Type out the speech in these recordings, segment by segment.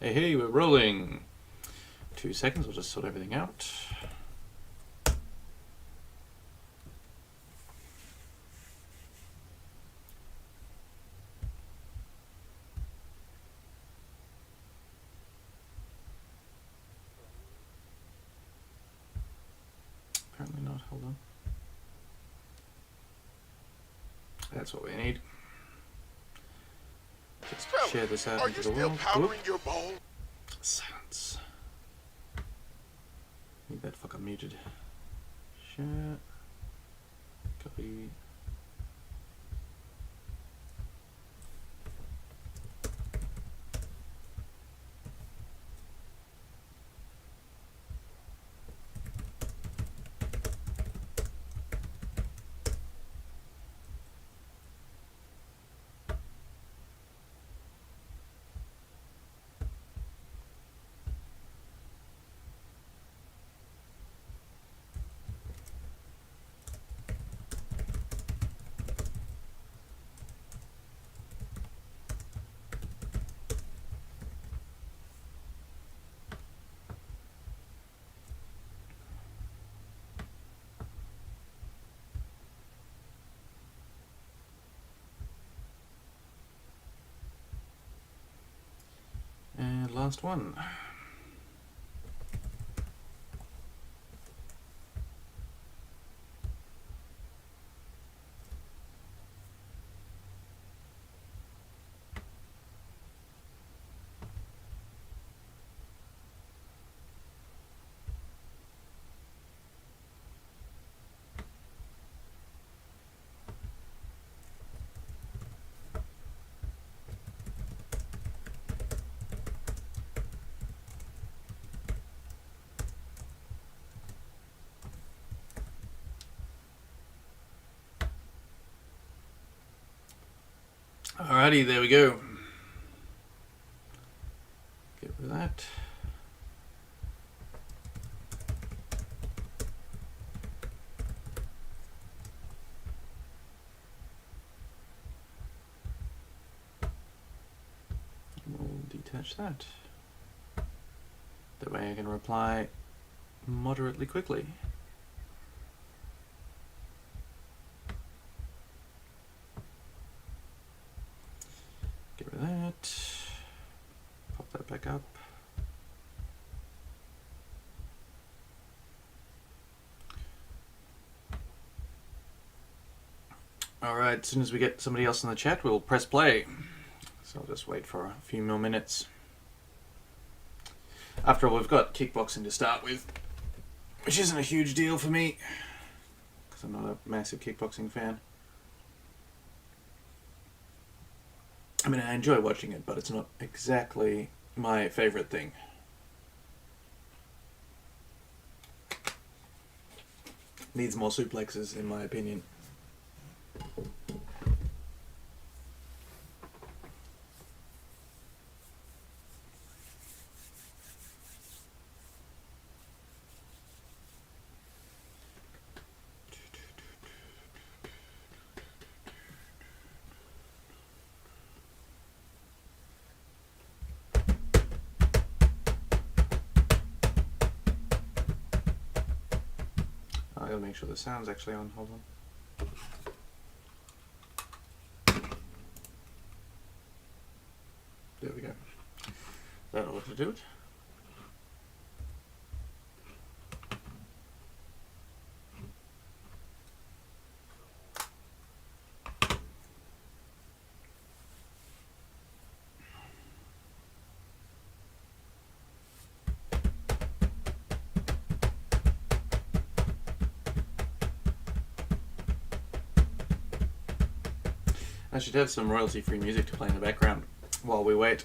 Hey, we're rolling. 2 seconds, we'll just sort everything out. Apparently not, hold on. That's what we need. Just share this out into the world. Powering your bowl? Silence. Need that fucker muted. Share. Copy. And last one. Alrighty, there we go. Get rid of that. We'll detach that. That way I can reply moderately quickly. Get rid of that. Pop that back up. Alright, as soon as we get somebody else in the chat, we'll press play. So I'll just wait for a few more minutes. After all, we've got kickboxing to start with, which isn't a huge deal for me, because I'm not a massive kickboxing fan. I mean, I enjoy watching it, but it's not exactly my favorite thing. Needs more suplexes, in my opinion. I'll make sure the sound's actually on. Hold on. There we go. That ought to do it. I should have some royalty-free music to play in the background while we wait.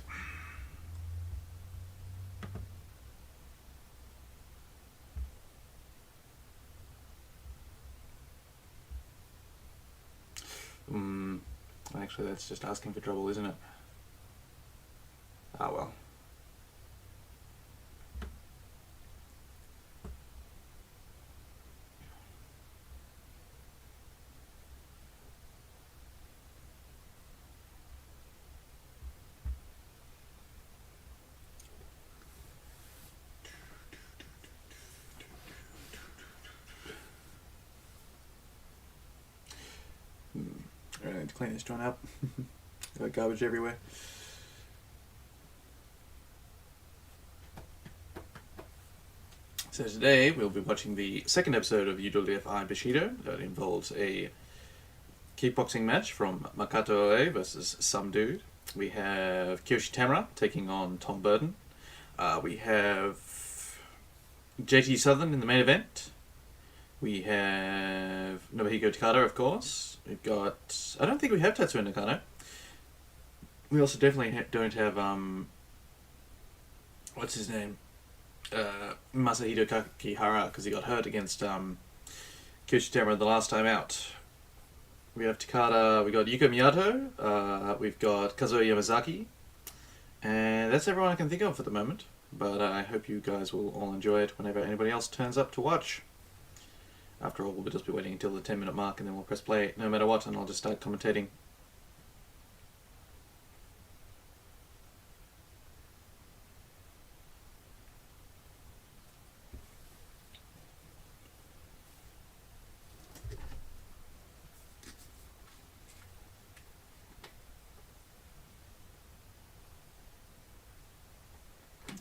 Actually, that's just asking for trouble, isn't it? Ah, well. I need to clean this joint up. Got garbage everywhere. So today we'll be watching the second episode of UWFI Bushido that involves a kickboxing match from Makoto Oe versus some dude. We have Kiyoshi Tamura taking on Tom Burton. We have JT Southern in the main event. We have Nobuhiko Takada, of course. We've got... I don't think we have Tetsuya Nakano. We also definitely don't have... what's his name? Masahito Kakihara, because he got hurt against Kiyoshi Tamura the last time out. We have Takada, we got Yuko Miyato, we've got Kazuo Yamazaki, and that's everyone I can think of for the moment. But I hope you guys will all enjoy it whenever anybody else turns up to watch. After all, we'll just be waiting until the 10-minute mark and then we'll press play no matter what, and I'll just start commentating.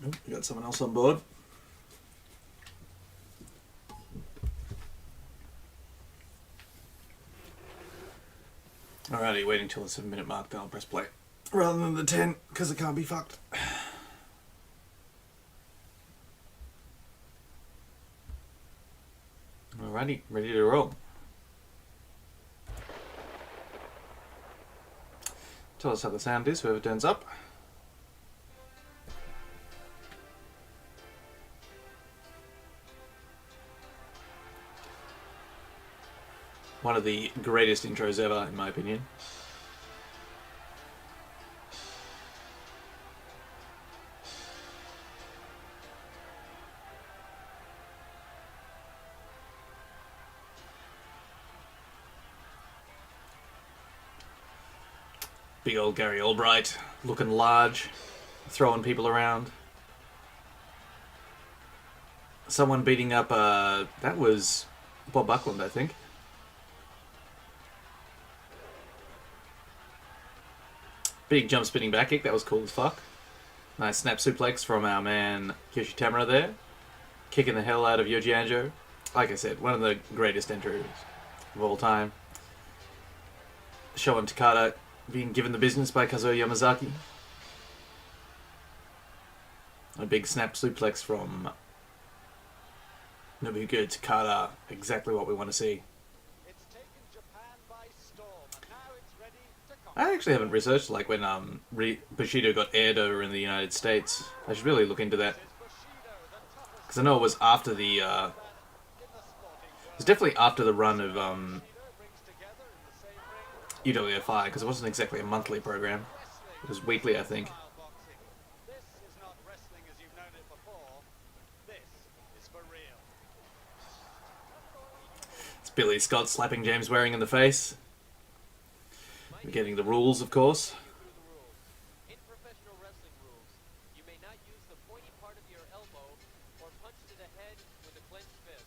Oh, we got someone else on board. Alrighty, waiting until the 7-minute mark, then I'll press play. Rather than the 10, because it can't be fucked. Alrighty, ready to roll. Tell us how the sound is, whoever turns up. One of the greatest intros ever, in my opinion. Big old Gary Albright, looking large, throwing people around. Someone beating up, that was Bob Buckland, I think. Big jump spinning back kick, that was cool as fuck. Nice snap suplex from our man Kiyoshi Tamura there. Kicking the hell out of Yoji Anjo. Like I said, one of the greatest entries of all time. Showing Takada being given the business by Kazuo Yamazaki. A big snap suplex from Nobuhiko Takada. Exactly what we want to see. I actually haven't researched like when Bushido got aired over in the United States. I should really look into that. Because I know it was after the... it was definitely after the run of UWFI, because it wasn't exactly a monthly program. It was weekly, I think. It's Billy Scott slapping James Waring in the face. We're getting the rules, of course. In professional wrestling rules, you may not use the pointy part of your elbow or punch to the head with a clenched fist.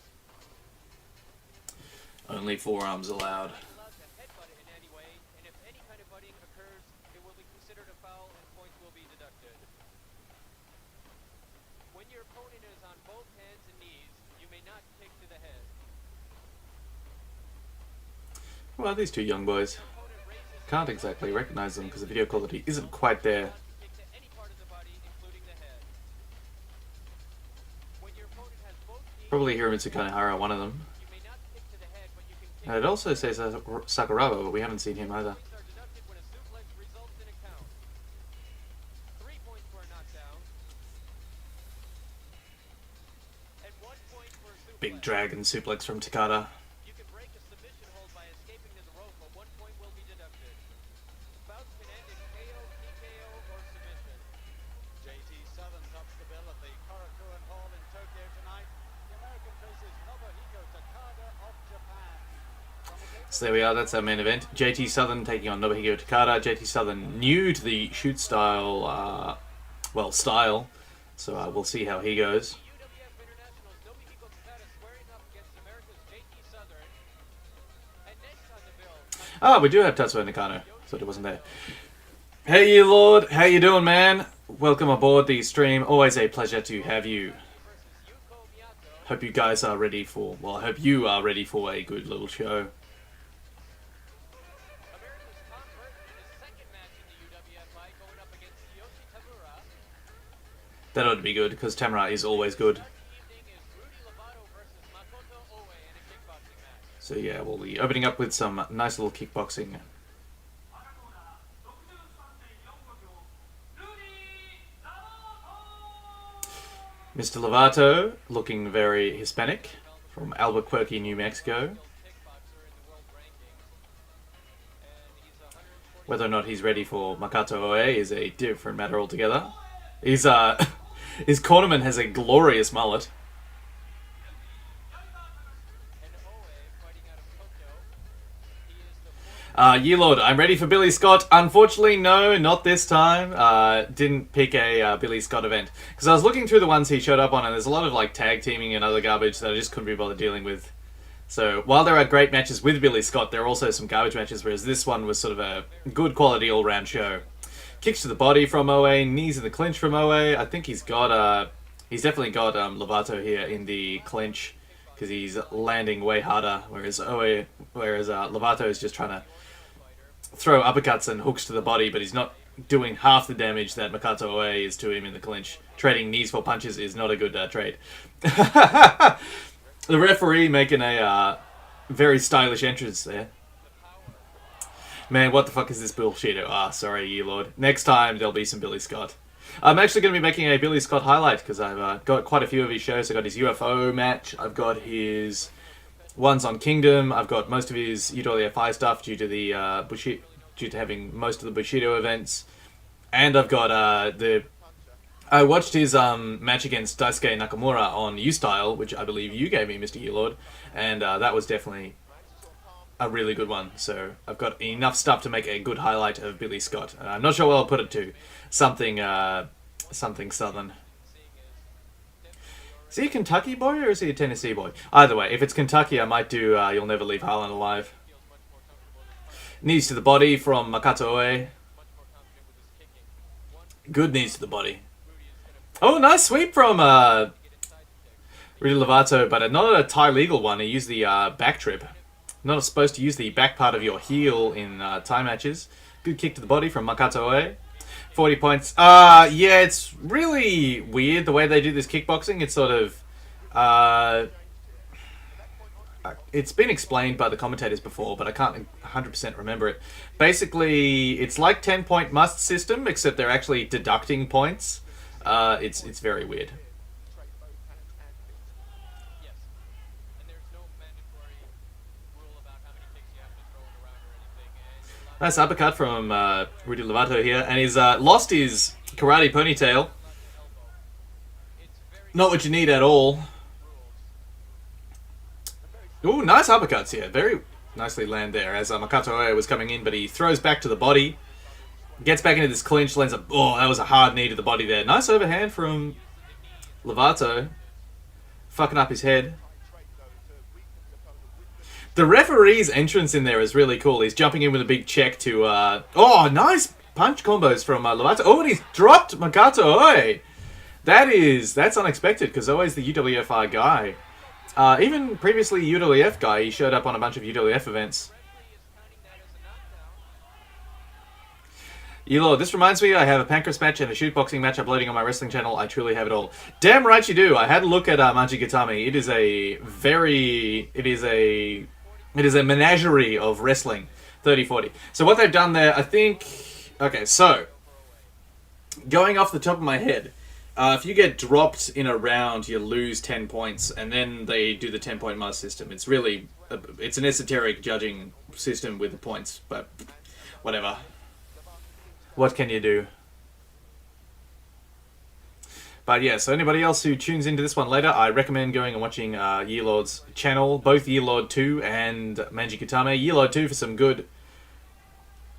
Only forearms allowed. You're allowed to headbutt it in any way, and if any kind of butting occurs, it will be considered a foul and points will be deducted. When your opponent is on both hands and knees, you may not kick to the head. Well, these two young boys. Can't exactly recognize them because the video quality isn't quite there. Probably Hiromitsu Kanehara, one of them. And it also says Sakuraba, but we haven't seen him either. Big dragon suplex from Takada. So there we are, that's our main event. JT Southern taking on Nobuhiko Takada. JT Southern new to the shoot style, style. So we'll see how he goes. Ah, we do have Tatsuo Nakano. Thought it wasn't there. Hey, you Lord. How you doing, man? Welcome aboard the stream. Always a pleasure to have you. Hope you guys are ready for... Well, I hope you are ready for a good little show. America's Tom Burton in his second match in the UWFI going up against Yoshi Tamura. That ought to be good, because Tamura is always good. Evening is Rudy Lovato versus Makoto Oe in a kickboxing match. So yeah, we'll be opening up with some nice little kickboxing. Mr. Lovato, looking very Hispanic, from Albuquerque, New Mexico. Kickboxer in the world rankings. And he's 120. Whether or not he's ready for Makoto Oe is a different matter altogether. He's his cornerman has a glorious mullet. And Oe fighting out of Tokyo. He is the Yearlord, I'm ready for Billy Scott. Unfortunately, no, not this time. Didn't pick a Billy Scott event. Because I was looking through the ones he showed up on, and there's a lot of like tag teaming and other garbage that I just couldn't be bothered dealing with. So, while there are great matches with Billy Scott, there are also some garbage matches, whereas this one was sort of a good quality all-round show. Kicks to the body from Oe, knees in the clinch from Oe. I think he's got, he's definitely got Lovato here in the clinch, because he's landing way harder, whereas Lovato is just trying to throw uppercuts and hooks to the body, but he's not doing half the damage that Makoto Oe is to him in the clinch. Trading knees for punches is not a good trade. The referee making a very stylish entrance there. Man, what the fuck is this Bushido? Sorry, you Lord. Next time, there'll be some Billy Scott. I'm actually going to be making a Billy Scott highlight, because I've got quite a few of his shows. I've got his UFO match, I've got his ones on Kingdom, I've got most of his UWFI stuff due to the due to having most of the Bushido events, and I've got I watched his match against Daisuke Nakamura on U-Style, which I believe you gave me, Mr. Yearlord, and that was definitely a really good one. So I've got enough stuff to make a good highlight of Billy Scott. I'm not sure what I'll put it to. Something southern. Is he a Kentucky boy or is he a Tennessee boy? Either way, if it's Kentucky, I might do You'll Never Leave Harlan Alive. Knees to the body from Makoto Oe. Good knees to the body. Oh, nice sweep from Rudy Lovato, but not a Thai legal one. He used the back trip. Not supposed to use the back part of your heel in Thai matches. Good kick to the body from Makoto Oe. 40 points. Yeah, it's really weird the way they do this kickboxing. It's sort of... it's been explained by the commentators before, but I can't 100% remember it. Basically, it's like 10-point must system, except they're actually deducting points. It's very weird. Yes. And there's no mandatory rule about how many kicks you have to throw around or anything. And Nice uppercut from Rudy Lovato here, and he's lost his karate ponytail. it's very Not what you need at all. rules. Ooh, nice uppercuts here. Very nicely land there as Makoto Oe was coming in, but he throws back to the body. Gets back into this clinch, lands a... Oh, that was a hard knee to the body there. Nice overhand from Lovato. Fucking up his head. The referee's entrance in there is really cool. He's jumping in with a big check to... Oh, nice punch combos from Lovato. Oh, and he's dropped Makoto Oe. That's unexpected, because Oe's the UWFI guy. Even previously UWF guy, he showed up on a bunch of UWF events. Lord, this reminds me, I have a Pancras match and a shootboxing match uploading on my wrestling channel. I truly have it all. Damn right you do. I had a look at Manji Gatami. It is a menagerie of wrestling. 30-40. So what they've done there, I think... Okay, so... Going off the top of my head, if you get dropped in a round, you lose 10 points, and then they do the 10-point must system. It's really... It's an esoteric judging system with the points, but... Whatever. What can you do? But yeah, so anybody else who tunes into this one later, I recommend going and watching Yearlord's channel, both Yearlord 2 and Manji Katame. Yearlord 2 for some good...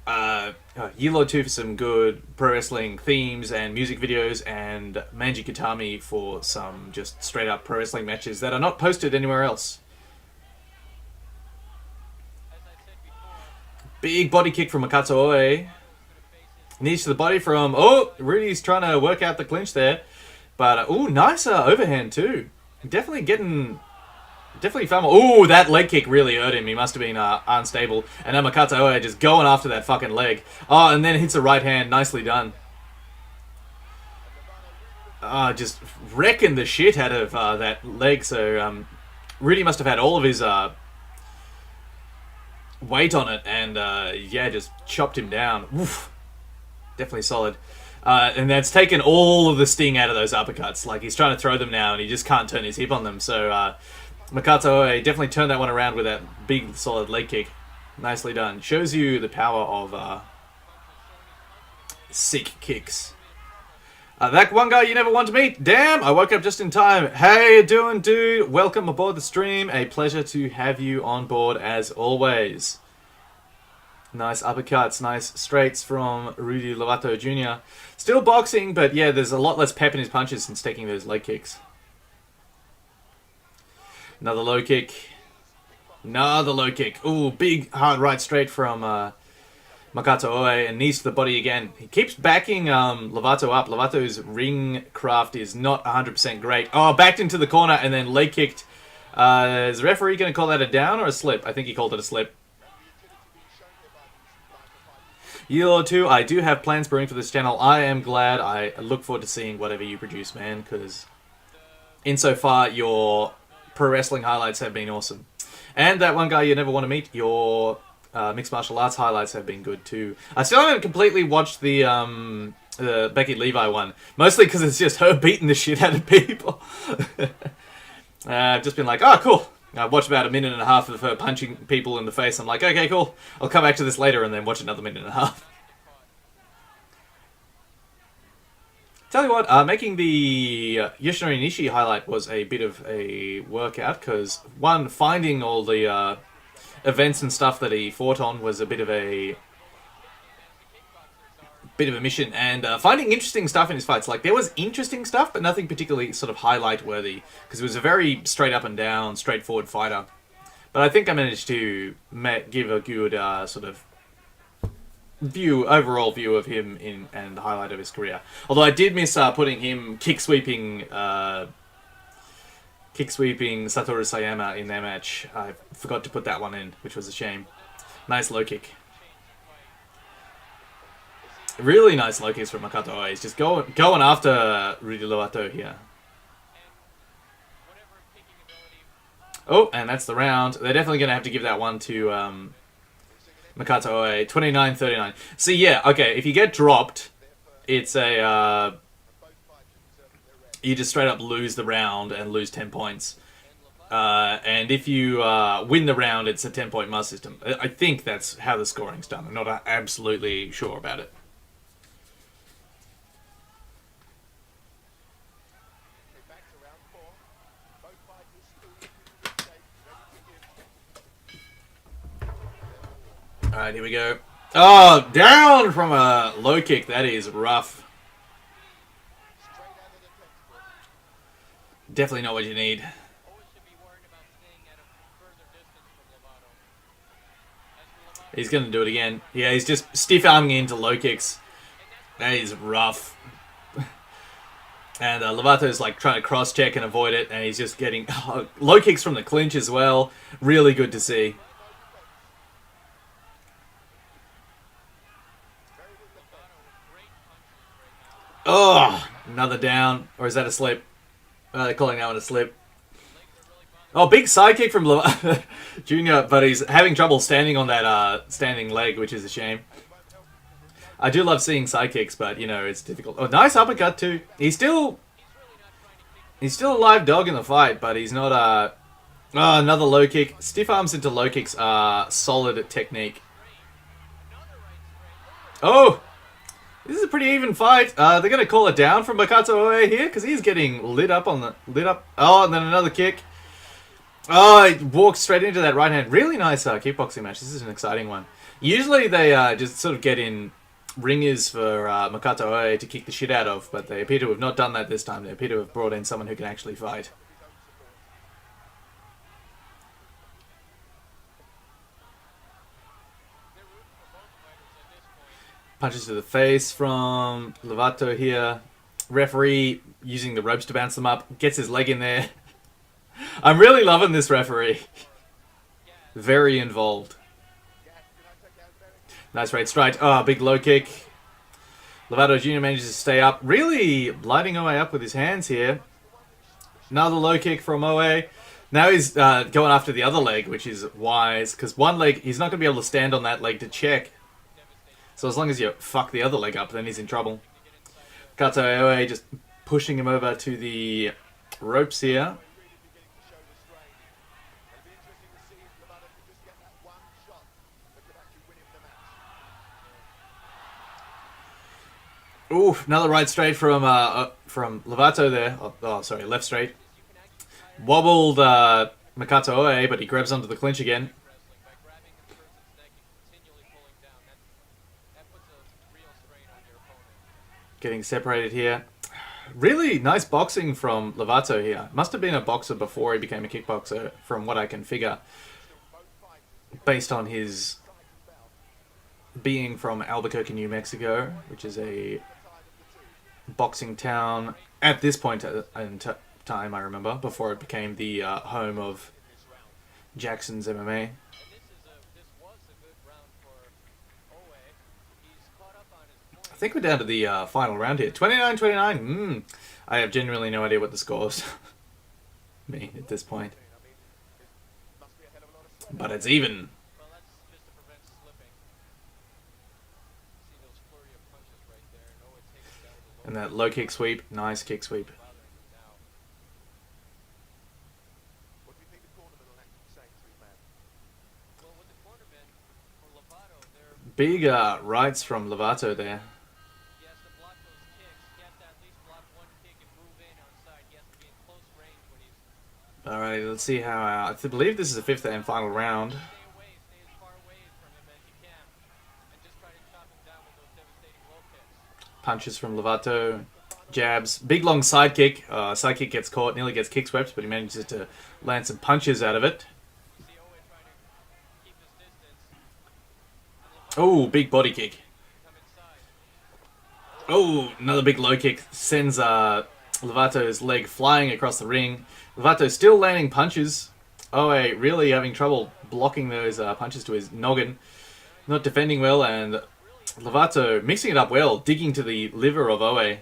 Yearlord 2 for some good pro wrestling themes and music videos, and Manji Katami for some just straight up pro wrestling matches that are not posted anywhere else. Big body kick from Makato Oe. Knees to the body from... Oh, Rudy's trying to work out the clinch there. But, oh, nice overhand too. Definitely getting... Definitely far more... Oh, that leg kick really hurt him. He must have been unstable. And now Makato Oe just going after that fucking leg. Oh, and then hits a right hand. Nicely done. Just wrecking the shit out of that leg. So, Rudy must have had all of his weight on it. And, yeah, just chopped him down. Oof. Definitely solid. And that's taken all of the sting out of those uppercuts. Like, he's trying to throw them now, and he just can't turn his hip on them. So, Makato Oe definitely turned that one around with that big, solid leg kick. Nicely done. Shows you the power of sick kicks. That one guy you never want to meet. Damn, I woke up just in time. Hey, you doing, dude? Welcome aboard the stream. A pleasure to have you on board, as always. Nice uppercuts, nice straights from Rudy Lovato Jr. Still boxing, but yeah, there's a lot less pep in his punches since taking those leg kicks. Another low kick. Another low kick. Ooh, big hard right straight from Makato Oe, and knees to the body again. He keeps backing Lovato up. Lovato's ring craft is not 100% great. Oh, backed into the corner and then leg kicked. Is the referee going to call that a down or a slip? I think he called it a slip. You too, I do have plans brewing for this channel. I am glad. I look forward to seeing whatever you produce, man, because insofar your pro wrestling highlights have been awesome. And that one guy you never want to meet, your mixed martial arts highlights have been good too. I still haven't completely watched the Becky Levi one, mostly because it's just her beating the shit out of people. I've just been like, oh, cool. I watched about a minute and a half of her punching people in the face. I'm like, okay, cool. I'll come back to this later and then watch another minute and a half. Tell you what, making the Yoshinori Nishi highlight was a bit of a workout because, one, finding all the events and stuff that he fought on was a bit of a mission, and finding interesting stuff in his fights. Like, there was interesting stuff, but nothing particularly sort of highlight worthy, because he was a very straight up and down, straightforward fighter. But I think I managed to give a good sort of overall view of him and the highlight of his career. Although I did miss putting him kick sweeping Satoru Sayama in their match. I forgot to put that one in, which was a shame. Nice low kick. Really nice low kicks from Makato Oe. He's just going after Rudy Lovato here. Oh, and that's the round. They're definitely going to have to give that one to Makato Oe. 29-39. See, yeah, okay, if you get dropped, it's a... you just straight up lose the round and lose 10 points. And if you win the round, it's a 10-point must system. I think that's how the scoring's done. I'm not absolutely sure about it. Alright, here we go. Oh, down from a low kick. That is rough. Definitely not what you need. He's going to do it again. Yeah, he's just stiff-arming into low kicks. That is rough. And Lovato's like trying to cross-check and avoid it, and he's just getting low kicks from the clinch as well. Really good to see. Oh, another down. Or is that a slip? They're calling that one a slip. Oh, big side kick from Junior, but he's having trouble standing on that standing leg, which is a shame. I do love seeing side kicks, but, you know, it's difficult. Oh, nice uppercut, too. He's still a live dog in the fight, but he's not... Oh, another low kick. Stiff arms into low kicks are solid technique. Oh! This is a pretty even fight. They're going to call it down from Makato Oe here, because he's getting lit up. Oh, and then another kick. Oh, he walks straight into that right hand. Really nice kickboxing match. This is an exciting one. Usually they just sort of get in ringers for Makato Oe to kick the shit out of, but they appear to have not done that this time. They appear to have brought in someone who can actually fight. Punches to the face from Lovato here. Referee using the ropes to bounce them up. Gets his leg in there. I'm really loving this referee. Very involved. Nice right strike. Oh, big low kick. Lovato Jr. manages to stay up. Really lighting Oe up with his hands here. Another low kick from Oe. Now he's going after the other leg, which is wise. Because one leg, he's not going to be able to stand on that leg to check. So as long as you fuck the other leg up, then he's in trouble. Kato Oe just pushing him over to the ropes here. Oof, another right straight from Lovato there. Oh, sorry, left straight. Wobbled Makato Oe, but he grabs onto the clinch again. Getting separated here. Really nice boxing from Lovato here. Must have been a boxer before he became a kickboxer, from what I can figure. Based on his being from Albuquerque, New Mexico, which is a boxing town at this point in time, I remember, before it became the home of Jackson's MMA. I think we're down to the final round here. 29-29. I have genuinely no idea what the scores mean at this point. But it's even. And that low kick sweep. Nice kick sweep. Big rights from Lovato there. Alright, let's see how... I believe this is the fifth and final round. Punches from Lovato. Jabs. Big long side kick. Side kick gets caught, nearly gets kick swept, but he manages to land some punches out of it. Oh, big body kick. Oh, another big low kick. Sends Lovato's leg flying across the ring. Lovato still landing punches. Oe really having trouble blocking those punches to his noggin. Not defending well, and Lovato mixing it up well, digging to the liver of Oe.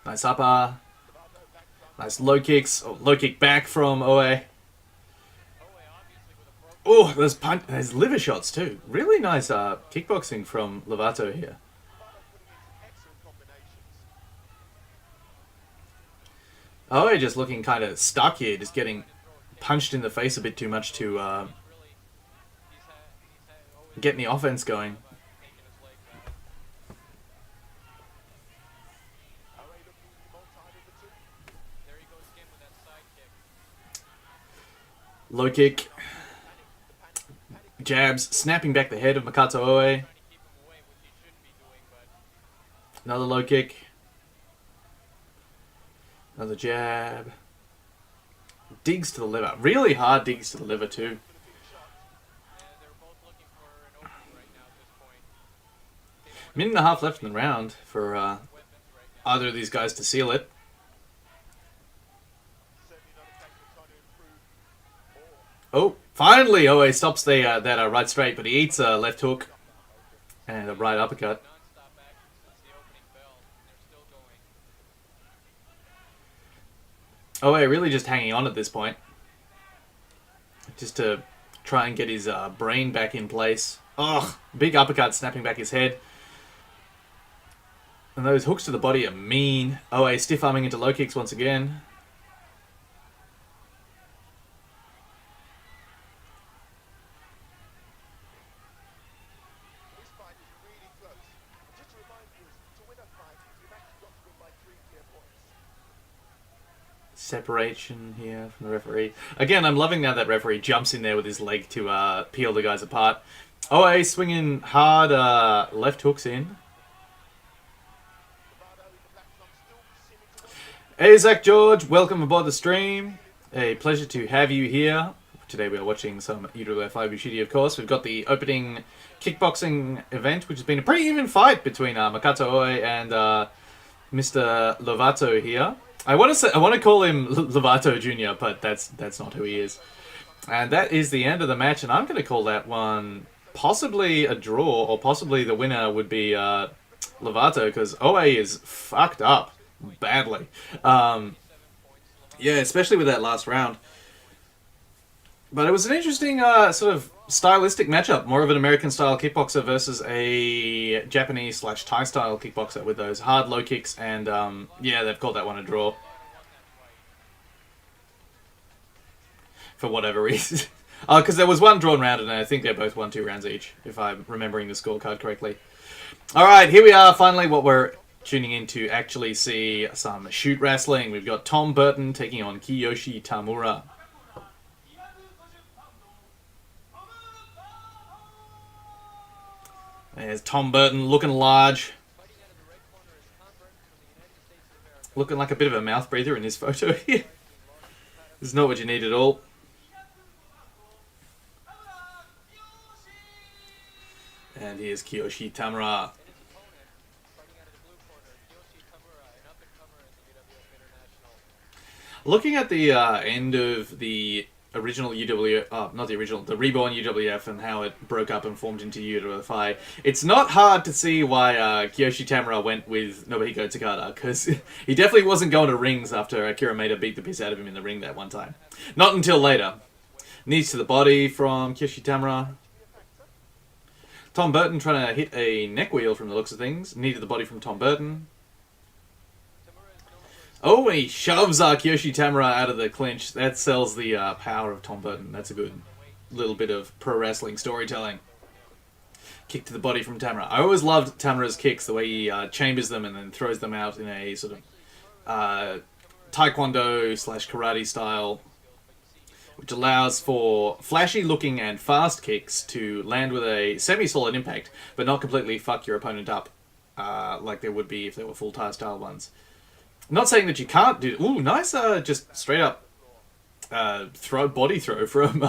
Nice upper. Nice low kicks. Oh, low kick back from Oe. Oh, there's liver shots too. Really nice kickboxing from Lovato here. Oe just looking kind of stuck here, just getting punched in the face a bit too much to get the offense going. Low kick. Jabs, snapping back the head of Makato Oe. Another low kick. Another jab. Digs to the liver. Really hard digs to the liver too. Minute and a half left in the round for either of these guys to seal it. Oh, finally Oe stops that right straight, but he eats a left hook and a right uppercut. Oe really just hanging on at this point. Just to try and get his brain back in place. Oh, big uppercut snapping back his head. And those hooks to the body are mean. Oe stiff arming into low kicks once again. Separation here from the referee. Again, I'm loving now that referee jumps in there with his leg to peel the guys apart. Oe swinging hard left hooks in. Hey Zach George, welcome aboard the stream. A pleasure to have you here Today we are watching some UWFI Bushido, of course. We've got the opening kickboxing event, which has been a pretty even fight between Makoto Oe and Mr. Lovato here. I want to call him Lovato Jr., but that's not who he is. And that is the end of the match, and I'm going to call that one possibly a draw, or possibly the winner would be Lovato, because Oe is fucked up badly. Yeah, especially with that last round. But it was an interesting sort of stylistic matchup. More of an American-style kickboxer versus a Japanese/Thai style kickboxer with those hard low kicks. And yeah, they've called that one a draw. For whatever reason. Because there was one drawn round and I think they both won 2 rounds each, if I'm remembering the scorecard correctly. Alright, here we are, finally what we're tuning in to actually see some shoot wrestling. We've got Tom Burton taking on Kiyoshi Tamura. There's Tom Burton looking large. Looking like a bit of a mouth breather in this photo here. This is not what you need at all. And here's Kiyoshi Tamura. Looking at the end of the original the Reborn UWF and how it broke up and formed into UWFI, it's not hard to see why Kiyoshi Tamura went with Nobuhiko Takada, because he definitely wasn't going to rings after Akira Maeda beat the piss out of him in the ring that one time. Not until later. Knees to the body from Kiyoshi Tamura. Tom Burton trying to hit a neck wheel from the looks of things. Knee to the body from Tom Burton. Oh, he shoves Kiyoshi Tamura out of the clinch. That sells the power of Tom Burton. That's a good little bit of pro wrestling storytelling. Kick to the body from Tamura. I always loved Tamura's kicks, the way he chambers them and then throws them out in a sort of taekwondo/karate style, which allows for flashy looking and fast kicks to land with a semi-solid impact, but not completely fuck your opponent up like they would be if they were full Thai style ones. Not saying that you can't do... Ooh, nice just straight up body throw from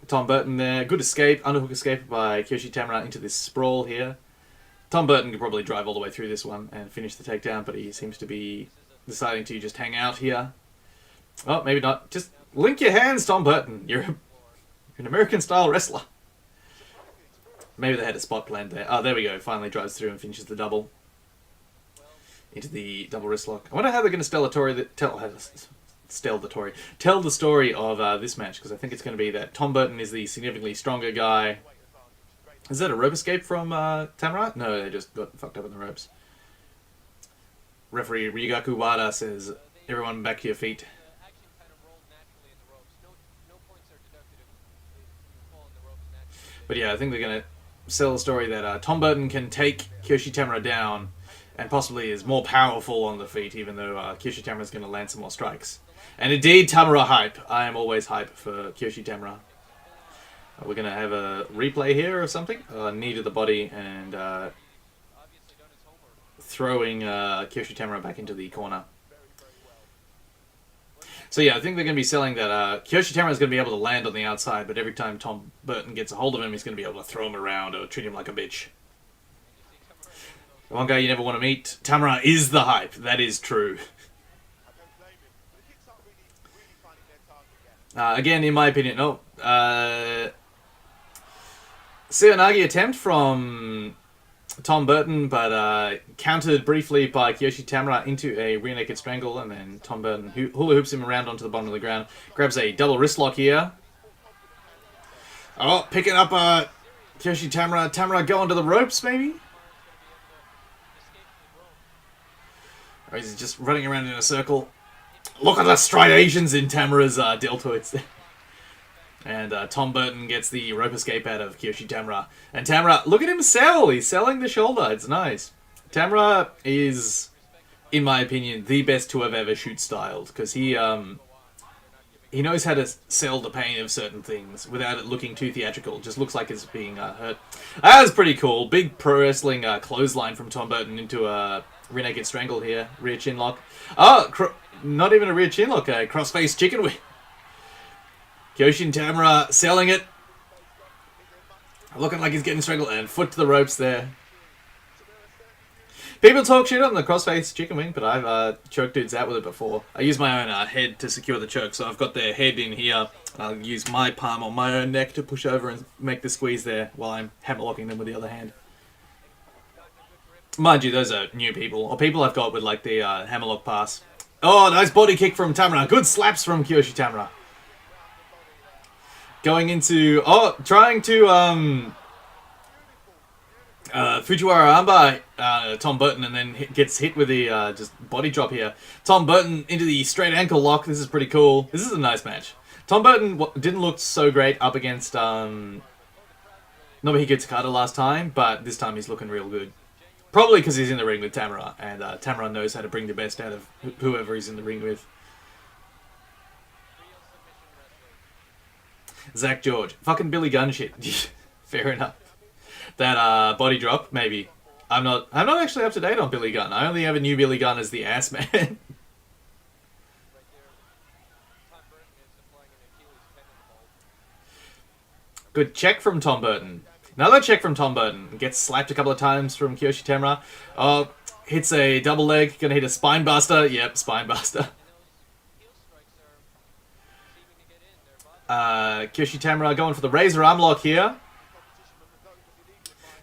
Tom Burton there. Good escape, underhook escape by Kiyoshi Tamura into this sprawl here. Tom Burton could probably drive all the way through this one and finish the takedown, but he seems to be deciding to just hang out here. Oh, maybe not. Just link your hands, Tom Burton. You're an American-style wrestler. Maybe they had a spot planned there. Oh, there we go. Finally drives through and finishes the double. Into the double wrist lock. I wonder how they're going to tell the story of this match, because I think it's going to be that Tom Burton is the significantly stronger guy. Is that a rope escape from Tamura? No, they just got fucked up in the ropes. Referee Ryugaku Wada says, everyone back to your feet. But yeah, I think they're going to sell the story that Tom Burton can take Kiyoshi Tamura down and possibly is more powerful on the feet, even though Kiyoshi Tamura is going to land some more strikes. And indeed, Tamura hype. I am always hype for Kiyoshi Tamura. We're going to have a replay here or something. Knee to the body and throwing Kiyoshi Tamura back into the corner. So yeah, I think they're going to be selling that Kiyoshi Tamura is going to be able to land on the outside, but every time Tom Burton gets a hold of him, he's going to be able to throw him around or treat him like a bitch. The one guy you never want to meet, Tamura is the hype. That is true. Again, in my opinion, Seonagi attempt from Tom Burton, but countered briefly by Kiyoshi Tamura into a rear naked strangle, and then Tom Burton hula hoops him around onto the bottom of the ground. Grabs a double wrist lock here. Oh, picking up Kiyoshi Tamura. Tamura going to the ropes, maybe? Or is he just running around in a circle? Look at the striations in Tamura's deltoids there. And Tom Burton gets the rope escape out of Kiyoshi Tamura. And Tamura, look at him sell! He's selling the shoulder. It's nice. Tamura is, in my opinion, the best to have ever shoot-styled. Because he knows how to sell the pain of certain things without it looking too theatrical. It just looks like it's being hurt. That was pretty cool. Big pro wrestling clothesline from Tom Burton into a rear naked strangle here. Rear chin lock. Oh, not even a rear chin lock. A cross-face chicken whip. Kyoshin Tamura selling it. Looking like he's getting strangled. And foot to the ropes there. People talk shit on the crossface chicken wing, but I've choked dudes out with it before. I use my own head to secure the choke, so I've got their head in here. And I'll use my palm on my own neck to push over and make the squeeze there while I'm hammerlocking them with the other hand. Mind you, those are new people, or people I've got with like the hammerlock pass. Oh, nice body kick from Tamura. Good slaps from Kyoshi Tamura. Going into... Oh, trying to... Fujiwara Armbar Tom Burton, and then gets hit with the just body drop here. Tom Burton into the straight ankle lock. This is pretty cool. This is a nice match. Tom Burton didn't look so great up against Nobuhiko Takada last time, but this time he's looking real good. Probably because he's in the ring with Tamura, and Tamura knows how to bring the best out of whoever he's in the ring with. Zach George. Fucking Billy Gunn shit. Fair enough. That body drop, maybe. I'm not actually up to date on Billy Gunn. I only ever knew Billy Gunn as the ass man. Good check from Tom Burton. Another check from Tom Burton. Gets slapped a couple of times from Kyoshi Tamura. Oh, hits a double leg. Gonna hit a spine buster. Yep, spine buster. Kyoshi Tamura going for the razor arm lock here.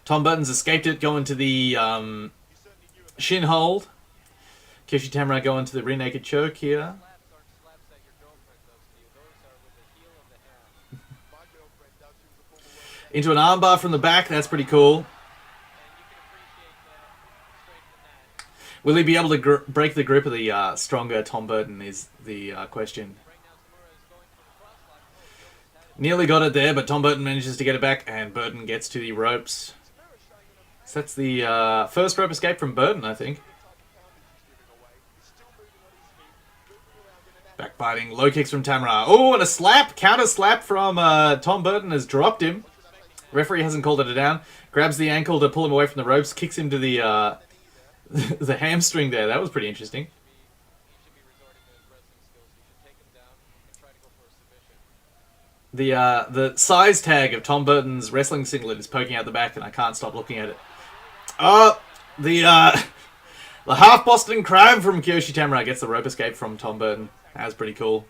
Tom Burton's escaped it, going to the shin hold. Kyoshi Tamura going to the rear naked choke here. Into an armbar from the back, that's pretty cool. Will he be able to break the grip of the stronger Tom Burton is the question. Nearly got it there, but Tom Burton manages to get it back, and Burton gets to the ropes. So that's the first rope escape from Burton, I think. Backbiting, low kicks from Tamura. Oh, and a slap! Counter slap from Tom Burton has dropped him. Referee hasn't called it a down. Grabs the ankle to pull him away from the ropes. Kicks him to the the hamstring there. That was pretty interesting. The size tag of Tom Burton's wrestling singlet is poking out the back, and I can't stop looking at it. Oh, the half Boston Crab from Kyoshi Tamura gets the rope escape from Tom Burton. That was pretty cool.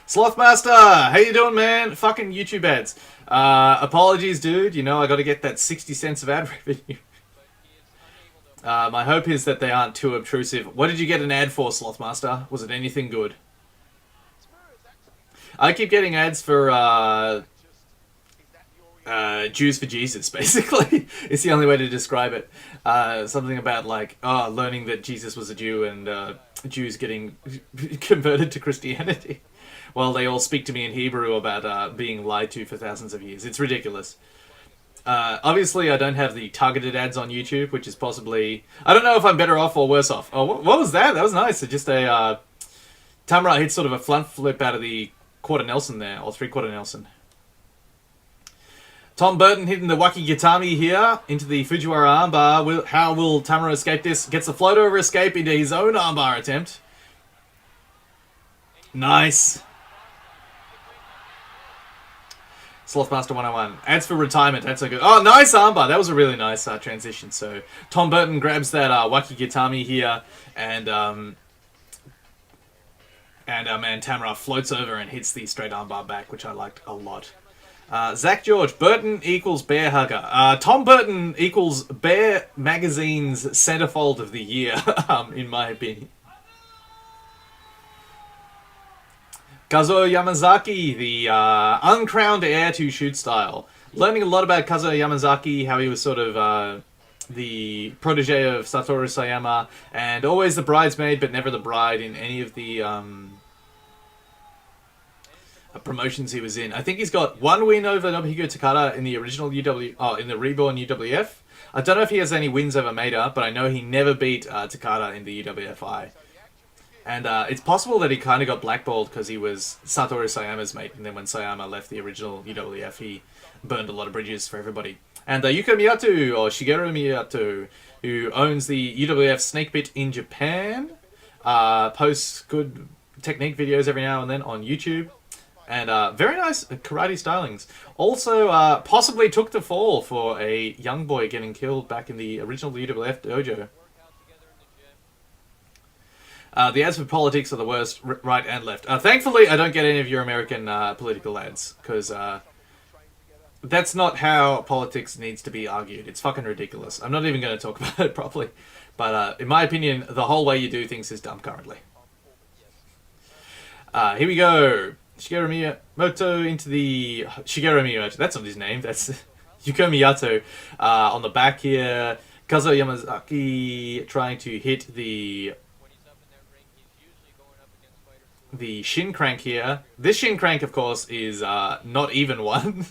Slothmaster, how you doing, man? Fucking YouTube ads. Apologies, dude. You know I got to get that 60 cents of ad revenue. My hope is that they aren't too obtrusive. What did you get an ad for, Slothmaster? Was it anything good? I keep getting ads for Jews for Jesus, basically. It's the only way to describe it. Something about like, learning that Jesus was a Jew and Jews getting converted to Christianity. Well, they all speak to me in Hebrew about being lied to for thousands of years. It's ridiculous. Obviously, I don't have the targeted ads on YouTube, which is possibly... I don't know if I'm better off or worse off. Oh, what was that? That was nice. It's just a... Tamura hit sort of a front flip out of the quarter Nelson there, or three-quarter Nelson. Tom Burton hitting the Wakigitami here into the Fujiwara armbar. How will Tamura escape this? Gets a float over escape into his own armbar attempt. Nice. Slothmaster 101. Ads for retirement. That's so good. Oh, nice armbar. That was a really nice transition. So Tom Burton grabs that Wakigitami here, and our man Tamura floats over and hits the straight armbar back, which I liked a lot. Zach George, Burton equals Bear Hugger. Tom Burton equals Bear Magazine's centerfold of the year, in my opinion. Kazuo Yamazaki, the uncrowned heir to shoot style. Learning a lot about Kazuo Yamazaki, how he was sort of the protege of Satoru Sayama, and always the bridesmaid, but never the bride in any of the promotions he was in. I think he's got one win over Nobuhiko Takada in the original in the Reborn UWF. I don't know if he has any wins over Maeda, but I know he never beat Takada in the UWFI. And it's possible that he kind of got blackballed because he was Satoru Sayama's mate, and then when Sayama left the original UWF, he burned a lot of bridges for everybody. And Yuko Miyatu, or Shigeru Miyatu, who owns the UWF Snake Pit in Japan, posts good technique videos every now and then on YouTube. And very nice karate stylings. Also, possibly took the fall for a young boy getting killed back in the original UWF dojo. The ads for politics are the worst, right and left. Thankfully, I don't get any of your American political ads, because that's not how politics needs to be argued. It's fucking ridiculous. I'm not even going to talk about it properly. But in my opinion, the whole way you do things is dumb currently. Here we go. Shigeru Miyamoto into the... Shigeru Miyamoto, that's not his name. That's Yuko Miyato. On the back here, Kazuo Yamazaki trying to hit the shin crank here. This shin crank, of course, is not even one.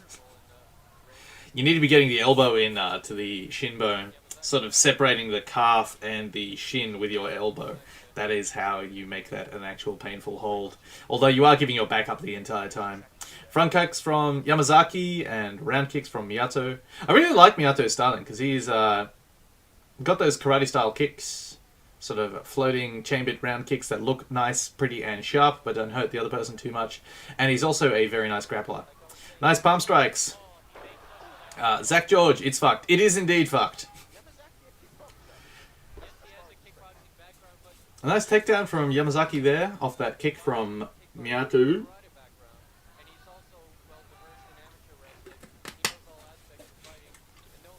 You need to be getting the elbow in to the shin bone, sort of separating the calf and the shin with your elbow. That is how you make that an actual painful hold. Although you are giving your back up the entire time. Front kicks from Yamazaki and round kicks from Miyato. I really like Miyato's styling because he's got those karate style kicks. Sort of floating chambered round kicks that look nice, pretty and sharp but don't hurt the other person too much. And he's also a very nice grappler. Nice palm strikes. Zach George, it's fucked. It is indeed fucked. A nice takedown from Yamazaki there, off that kick from Miyato.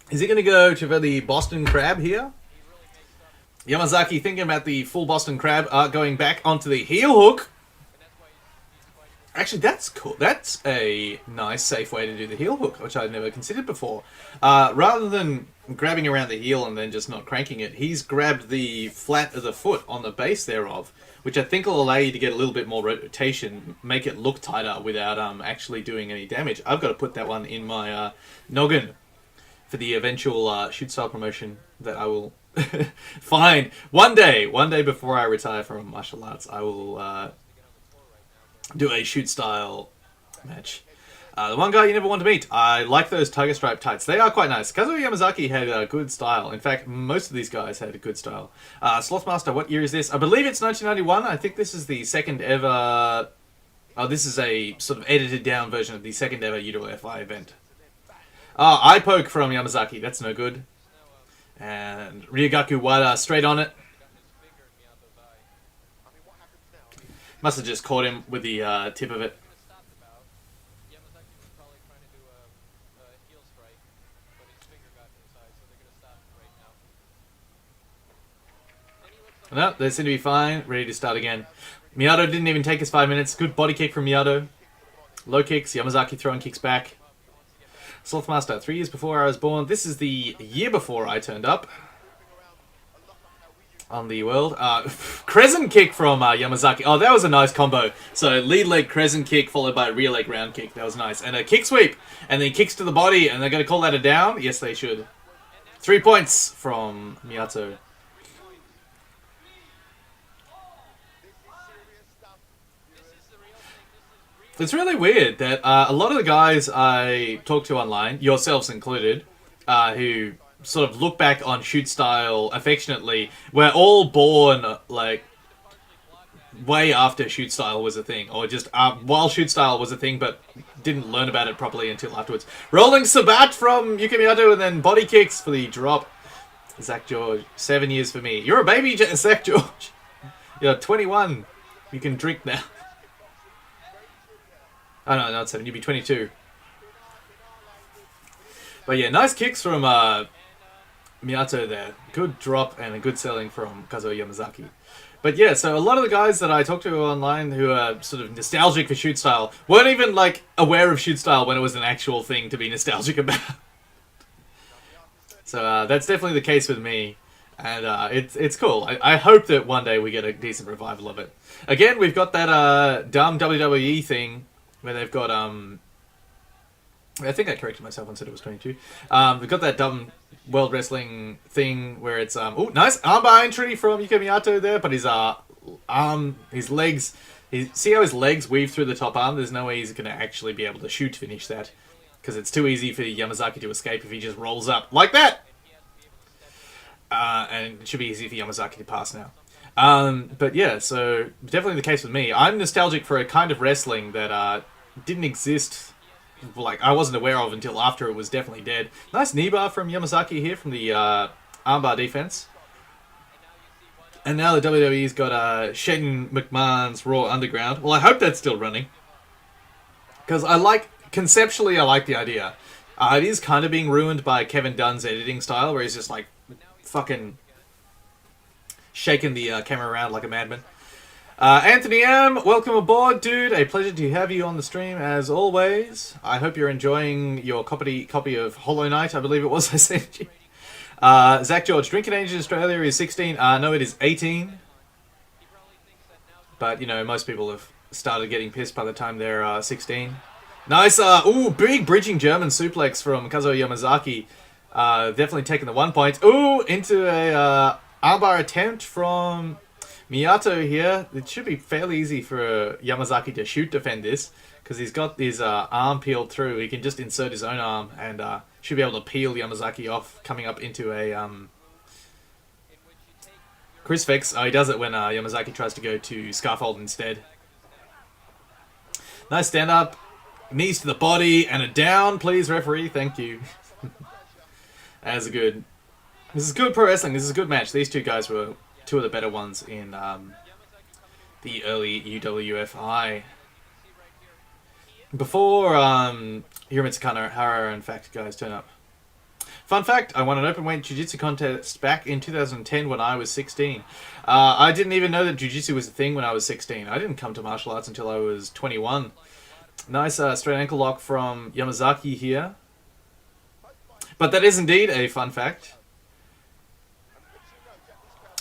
Is he going to go to the Boston Crab here? Yamazaki thinking about the full Boston Crab, going back onto the heel hook. Actually, that's cool. That's a nice, safe way to do the heel hook, which I'd never considered before. Rather than grabbing around the heel and then just not cranking it, he's grabbed the flat of the foot on the base thereof, which I think will allow you to get a little bit more rotation, make it look tighter without actually doing any damage. I've got to put that one in my noggin for the eventual shoot style promotion that I will find. One day before I retire from martial arts, I will... do a shoot style match. The one guy you never want to meet. I like those tiger stripe tights. They are quite nice. Kazuo Yamazaki had a good style. In fact, most of these guys had a good style. Slothmaster, what year is this? I believe it's 1991. I think this is the second ever... Oh, this is a sort of edited down version of the second ever UWFI event. Eye poke from Yamazaki. That's no good. And Ryugaku Wada straight on it. Must have just caught him with the tip of it. No, they seem to be fine. Ready to start again. Miyato didn't even take his 5 minutes. Good body kick from Miyato. Low kicks. Yamazaki throwing kicks back. Slothmaster, 3 years before I was born. This is the year before I turned up on the world. Crescent kick from Yamazaki. Oh, that was a nice combo. So lead leg crescent kick followed by a rear leg round kick. That was nice. And a kick sweep. And then kicks to the body. And they're going to call that a down? Yes, they should. 3 points from Miyato. It's really weird that a lot of the guys I talk to online, yourselves included, who sort of look back on shoot style affectionately, we're all born like way after shoot style was a thing, or just while shoot style was a thing but didn't learn about it properly until afterwards. Rolling Sabat from Yuki Miyato and then body kicks for the drop. Zach George, 7 years for me. You're a baby, Zach George. You're 21. You can drink now. Oh no, not 7. You'd be 22. But yeah, nice kicks from Miyato there. Good drop and a good selling from Kazuo Yamazaki. But yeah, so a lot of the guys that I talk to online who are sort of nostalgic for shoot style weren't even like aware of shoot style when it was an actual thing to be nostalgic about. So that's definitely the case with me. And it's cool. I hope that one day we get a decent revival of it. Again, we've got that dumb WWE thing where they've got I think I corrected myself and said it was 22. We've got that dumb World Wrestling thing where it's oh, nice armbar entry from Yuki Miyato there, but his his legs, see how his legs weave through the top arm? There's no way he's gonna actually be able to shoot to finish that because it's too easy for Yamazaki to escape if he just rolls up like that. And it should be easy for Yamazaki to pass now. But yeah, so definitely the case with me. I'm nostalgic for a kind of wrestling that didn't exist, like I wasn't aware of until after it was definitely dead. Nice knee bar from Yamazaki here from the armbar defense. And now the WWE's got Shane McMahon's Raw Underground. Well, I hope that's still running. Because conceptually I like the idea. It is kind of being ruined by Kevin Dunn's editing style, where he's just like fucking shaking the camera around like a madman. Anthony M, welcome aboard, dude. A pleasure to have you on the stream as always. I hope you're enjoying your copy of Hollow Knight, I believe it was I sent you. Zach George, drinking age in Australia is 16. No, it is 18. But, you know, most people have started getting pissed by the time they're 16. Nice, big bridging German suplex from Kazuo Yamazaki. Definitely taking the 1 point. Ooh, into a armbar attempt from Miyato here. It should be fairly easy for Yamazaki to shoot defend this, because he's got his arm peeled through. He can just insert his own arm and should be able to peel Yamazaki off coming up into a crucifix. Oh, he does it when Yamazaki tries to go to Scarfold instead. Nice stand up. Knees to the body and a down, please, referee. Thank you. This is good pro wrestling. This is a good match. These two guys were two of the better ones in the early UWFI. Before Hiromitsu Kanehara, in fact, guys, turn up. Fun fact, I won an open-weight jiu-jitsu contest back in 2010 when I was 16. I didn't even know that jiu-jitsu was a thing when I was 16. I didn't come to martial arts until I was 21. Nice straight ankle lock from Yamazaki here. But that is indeed a fun fact.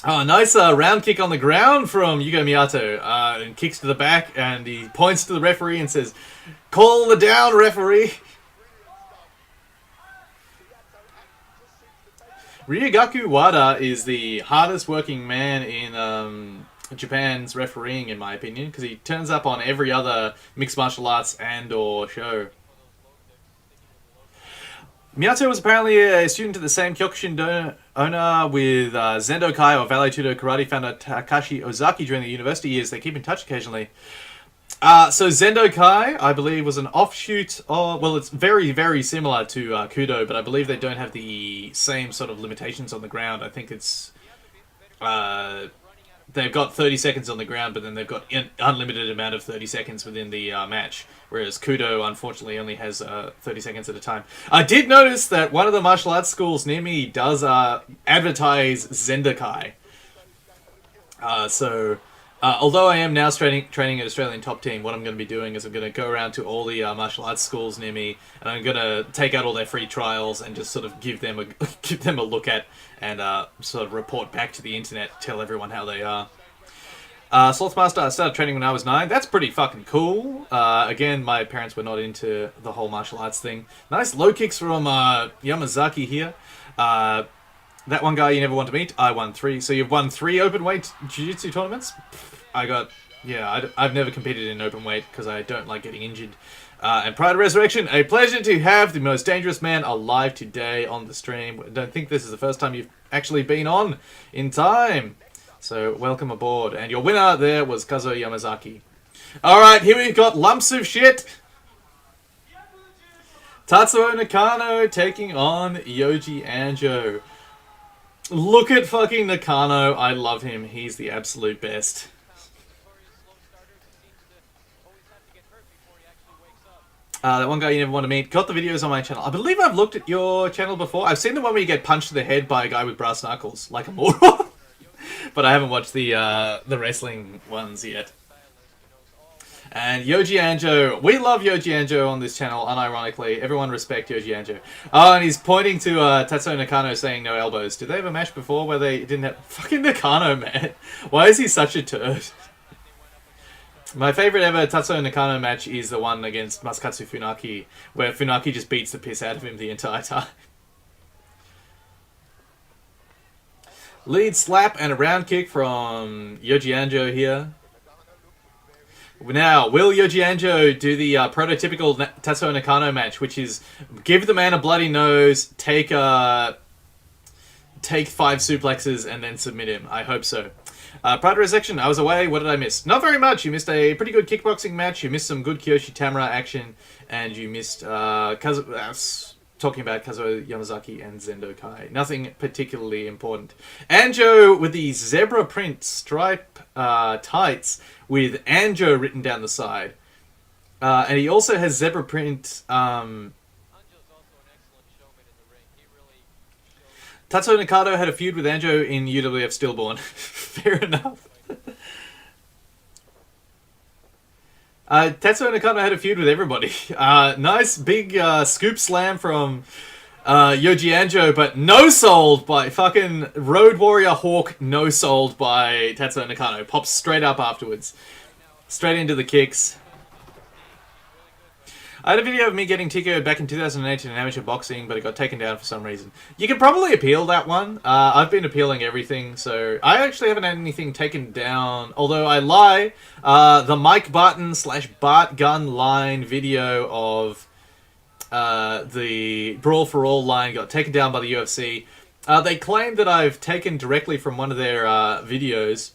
Oh, nice round kick on the ground from Yugo Miyato. And kicks to the back, and he points to the referee and says, "Call the down, referee." Ryugaku Wada is the hardest working man in Japan's refereeing, in my opinion, because he turns up on every other mixed martial arts and or show. Miyato was apparently a student at the same Kyokushin owner with Zendo Kai or Vale Tudo karate founder Takashi Ozaki during the university years. They keep in touch occasionally. So Zendo Kai, I believe, was an offshoot of... Well, it's very, very similar to Kudo, but I believe they don't have the same sort of limitations on the ground. I think it's... they've got 30 seconds on the ground, but then they've got an unlimited amount of 30 seconds within the match. Whereas Kudo, unfortunately, only has 30 seconds at a time. I did notice that one of the martial arts schools near me does advertise Zendokai. Although I am now training at Australian Top Team, what I'm going to be doing is I'm going to go around to all the martial arts schools near me, and I'm going to take out all their free trials and just sort of give them a look at, and sort of report back to the internet, tell everyone how they are. Slothmaster, I started training when I was 9. That's pretty fucking cool. Again, my parents were not into the whole martial arts thing. Nice low kicks from Yamazaki here. That one guy you never want to meet, I won 3. So you've won 3 open weight jiu-jitsu tournaments? I've never competed in open weight because I don't like getting injured. And prior to Resurrection, a pleasure to have the most dangerous man alive today on the stream. I don't think this is the first time you've actually been on in time. So welcome aboard. And your winner there was Kazuo Yamazaki. Alright, here we've got lumps of shit. Tatsuo Nakano taking on Yoji Anjo. Look at fucking Nakano. I love him. He's the absolute best. That one guy you never want to meet. Got the videos on my channel. I believe I've looked at your channel before. I've seen the one where you get punched in the head by a guy with brass knuckles, like a moron. But I haven't watched the wrestling ones yet. And Yoji Anjo. We love Yoji Anjo on this channel, unironically. Everyone respect Yoji Anjo. Oh, and he's pointing to Tatsuo Nakano saying no elbows. Did they have a match before where they didn't have... Fucking Nakano, man. Why is he such a turd? My favorite ever Tatsuo Nakano match is the one against Masakatsu Funaki, where Funaki just beats the piss out of him the entire time. Lead slap and a round kick from Yoji Anjo here. Now, will Yoji Anjo do the prototypical Tatsuo Nakano match, which is give the man a bloody nose, take 5 suplexes, and then submit him? I hope so. Pride Resection, I was away. What did I miss? Not very much. You missed a pretty good kickboxing match. You missed some good Kiyoshi Tamura action. And you missed talking about Kazuo Yamazaki and Zendo Kai. Nothing particularly important. Anjo with the zebra print stripe tights with Anjo written down the side. And he also has zebra print... Anjo's also an excellent showman in the ring. He really shows... Tatsuo Nakano had a feud with Anjo in UWF Stillborn. Fair enough. Tatsuo Nakano had a feud with everybody. Nice big scoop slam from Yoji Anjo, but no-sold by fucking Road Warrior Hawk, no-sold by Tatsuo Nakano. Pops straight up afterwards. Straight into the kicks. I had a video of me getting TKO'd back in 2008 in amateur boxing, but it got taken down for some reason. You can probably appeal that one. I've been appealing everything, so I actually haven't had anything taken down. Although I lie, the Mike Barton / Bart Gun line video of the Brawl for All line got taken down by the UFC. They claim that I've taken directly from one of their videos.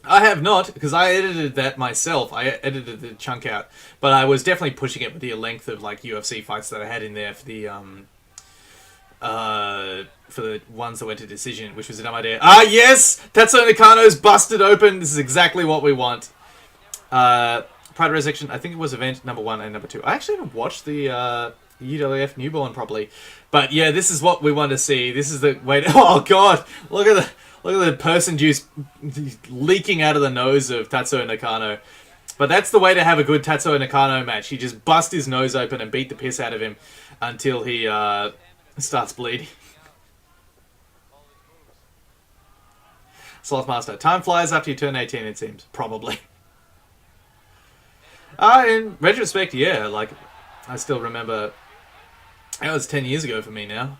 I have not, because I edited that myself. I edited the chunk out, but I was definitely pushing it with the length of like UFC fights that I had in there for the ones that went to decision, which was a dumb idea. Ah, yes, Tatsuo Nakano's busted open. This is exactly what we want. Pride Resurrection. I think it was event number 1 and number 2. I actually haven't watched the UWF Newborn properly, but yeah, this is what we want to see. This is the way. Oh God, look at the person juice leaking out of the nose of Tatsuo Nakano. But that's the way to have a good Tatsuo Nakano match. You just bust his nose open and beat the piss out of him until he starts bleeding. Slothmaster. Time flies after you turn 18, it seems. Probably. In retrospect, yeah. Like, I still remember... That was 10 years ago for me now.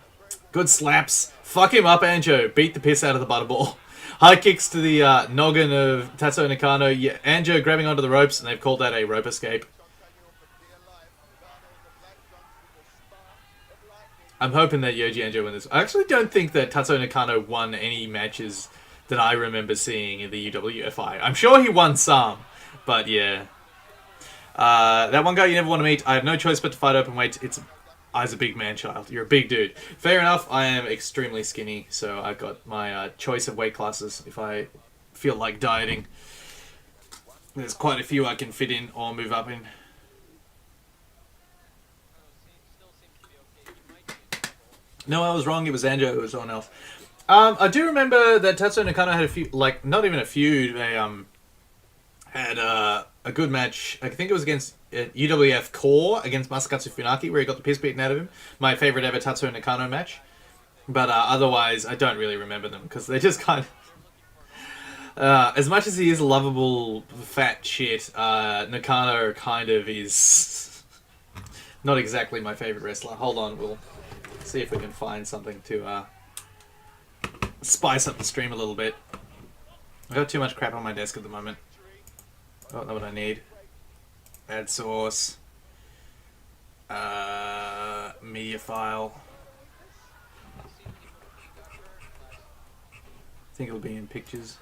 Good slaps. Fuck him up, Anjo. Beat the piss out of the butterball. High kicks to the noggin of Tatsuo Nakano. Yeah, Anjo grabbing onto the ropes, and they've called that a rope escape. I'm hoping that Yoji Anjo wins this. I actually don't think that Tatsuo Nakano won any matches that I remember seeing in the UWFI. I'm sure he won some, but yeah. That one guy you never want to meet. I have no choice but to fight open weight. I was a big man child. You're a big dude. Fair enough, I am extremely skinny, so I've got my choice of weight classes if I feel like dieting. There's quite a few I can fit in or move up in. No, I was wrong. It was Anjo. It was someone else. I do remember that Tatsuo Nakano had a few, like, not even a feud. They had a good match. I think it was against UWF Core against Masakatsu Funaki, where he got the piss beaten out of him. My favorite ever Tatsuo Nakano match. But otherwise, I don't really remember them, because they just kind of... as much as he is a lovable fat shit, Nakano kind of is not exactly my favorite wrestler. Hold on, we'll see if we can find something to spice up the stream a little bit. I've got too much crap on my desk at the moment. I don't know what I need. Add source. Media file. I think it'll be in pictures.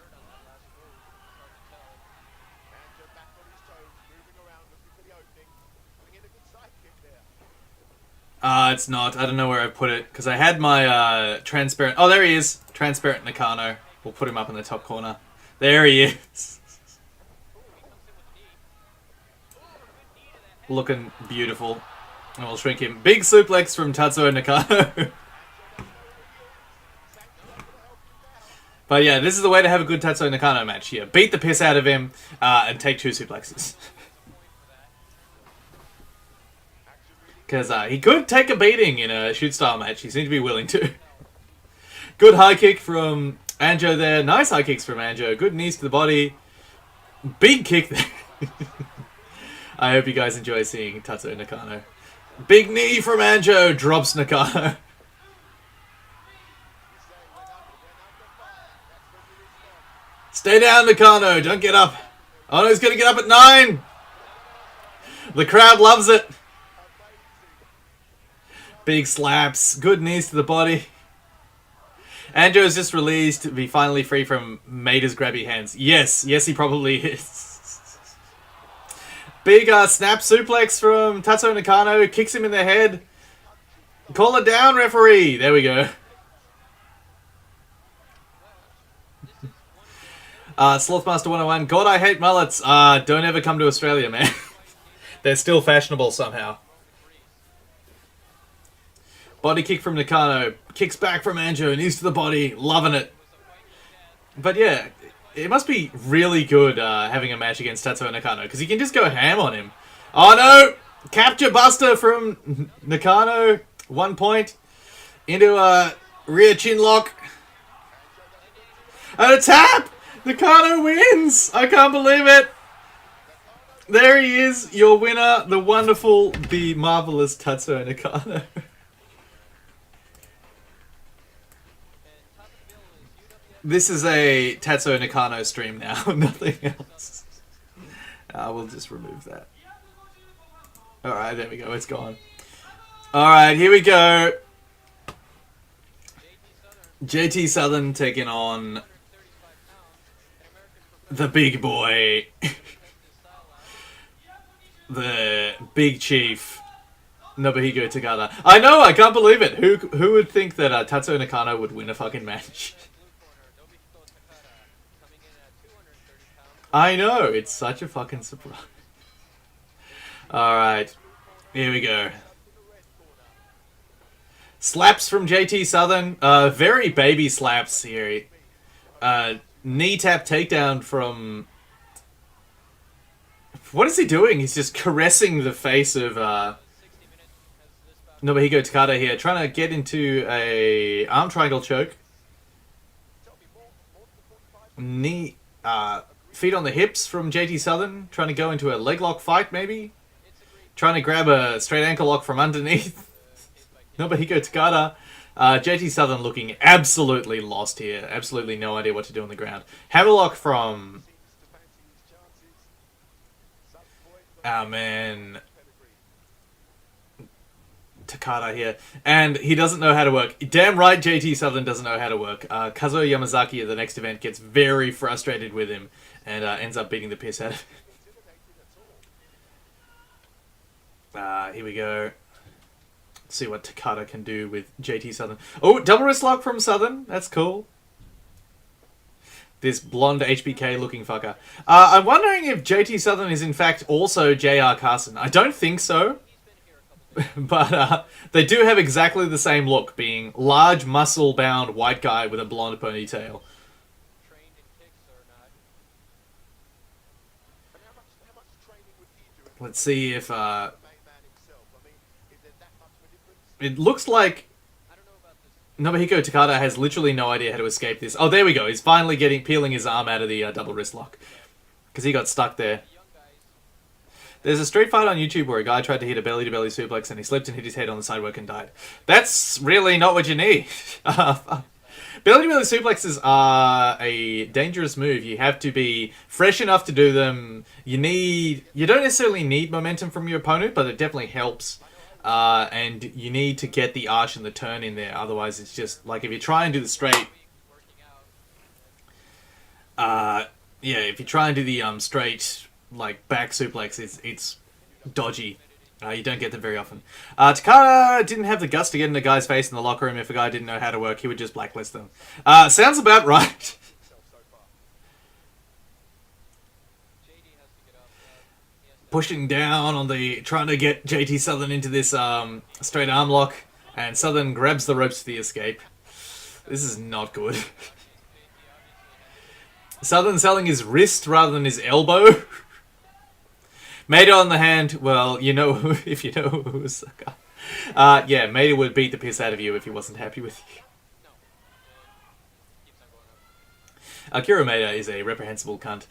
It's not. I don't know where I put it, because I had my transparent... Oh, there he is. Transparent Nakano. We'll put him up in the top corner. There he is. Looking beautiful. And we'll shrink him. Big suplex from Tatsuo Nakano. But yeah, this is the way to have a good Tatsuo Nakano match here. Beat the piss out of him and take 2 suplexes. Because he could take a beating in a shoot-style match. He seemed to be willing to. Good high kick from Anjo there. Nice high kicks from Anjo. Good knees to the body. Big kick there. I hope you guys enjoy seeing Tatsuo Nakano. Big knee from Anjo. Drops Nakano. Stay down, Nakano. Don't get up. Oh no, he's going to get up at 9. The crowd loves it. Big slaps. Good knees to the body. Anjo is just released to be finally free from Maida's grabby hands. Yes, he probably is. Big snap suplex from Tatsuo Nakano. Kicks him in the head. Call it down, referee. There we go. Slothmaster 101. God, I hate mullets. Don't ever come to Australia, man. They're still fashionable somehow. Body kick from Nakano. Kicks back from Anjo. Knees to the body. Loving it. But yeah, it must be really good having a match against Tatsuo Nakano, because he can just go ham on him. Oh no! Capture Buster from Nakano. 1 point. Into a rear chin lock. And a tap! Nakano wins! I can't believe it! There he is, your winner, the wonderful, the marvelous Tatsuo Nakano. This is a Tatsuo Nakano stream now, nothing else. We'll just remove that. Alright, there we go, it's gone. Alright, here we go. JT Southern taking on the big boy. The big chief. Nobuhiko Takada. I know, I can't believe it. Who would think that Tatsuo Nakano would win a fucking match? I know, it's such a fucking surprise. Alright, here we go. Slaps from JT Southern. Very baby slaps here. Knee tap takedown from... What is he doing? He's just caressing the face of Nobuhiko Takada here. Trying to get into a arm triangle choke. Knee... feet on the hips from JT Southern. Trying to go into a leg lock fight, maybe? Trying to grab a straight ankle lock from underneath. Nobuhiko Takada. JT Southern looking absolutely lost here. Absolutely no idea what to do on the ground. Hammerlock from... Oh, man. Takada here. And he doesn't know how to work. Damn right JT Southern doesn't know how to work. Kazuo Yamazaki at the next event gets very frustrated with him and ends up beating the piss out of him. Here we go. Let's see what Takada can do with JT Southern. Oh, double wrist lock from Southern. That's cool. This blonde HBK looking fucker. I'm wondering if JT Southern is in fact also JR Carson. I don't think so. But they do have exactly the same look, being large, muscle-bound white guy with a blonde ponytail. Let's see if... It looks like Nobuhiko Takada has literally no idea how to escape this. Oh, there we go. He's finally peeling his arm out of the double wrist lock. Because he got stuck there. There's a street fight on YouTube where a guy tried to hit a belly-to-belly suplex and he slipped and hit his head on the sidewalk and died. That's really not what you need. Belly-to-belly suplexes are a dangerous move. You have to be fresh enough to do them. You don't necessarily need momentum from your opponent, but it definitely helps. And you need to get the arch and the turn in there. Otherwise, it's just, like, if you try and do the straight... yeah, if you try and do the straight... like back suplex, it's dodgy. You don't get them very often. Takada didn't have the guts to get in a guy's face in the locker room. If a guy didn't know how to work, he would just blacklist them. Sounds about right. Pushing down on the... trying to get JT Southern into this straight arm lock. And Southern grabs the ropes for the escape. This is not good. Southern selling his wrist rather than his elbow. Maida on the hand, well, you know, if you know who was Saka. Yeah, Maida would beat the piss out of you if he wasn't happy with you. Akira Maida is a reprehensible cunt.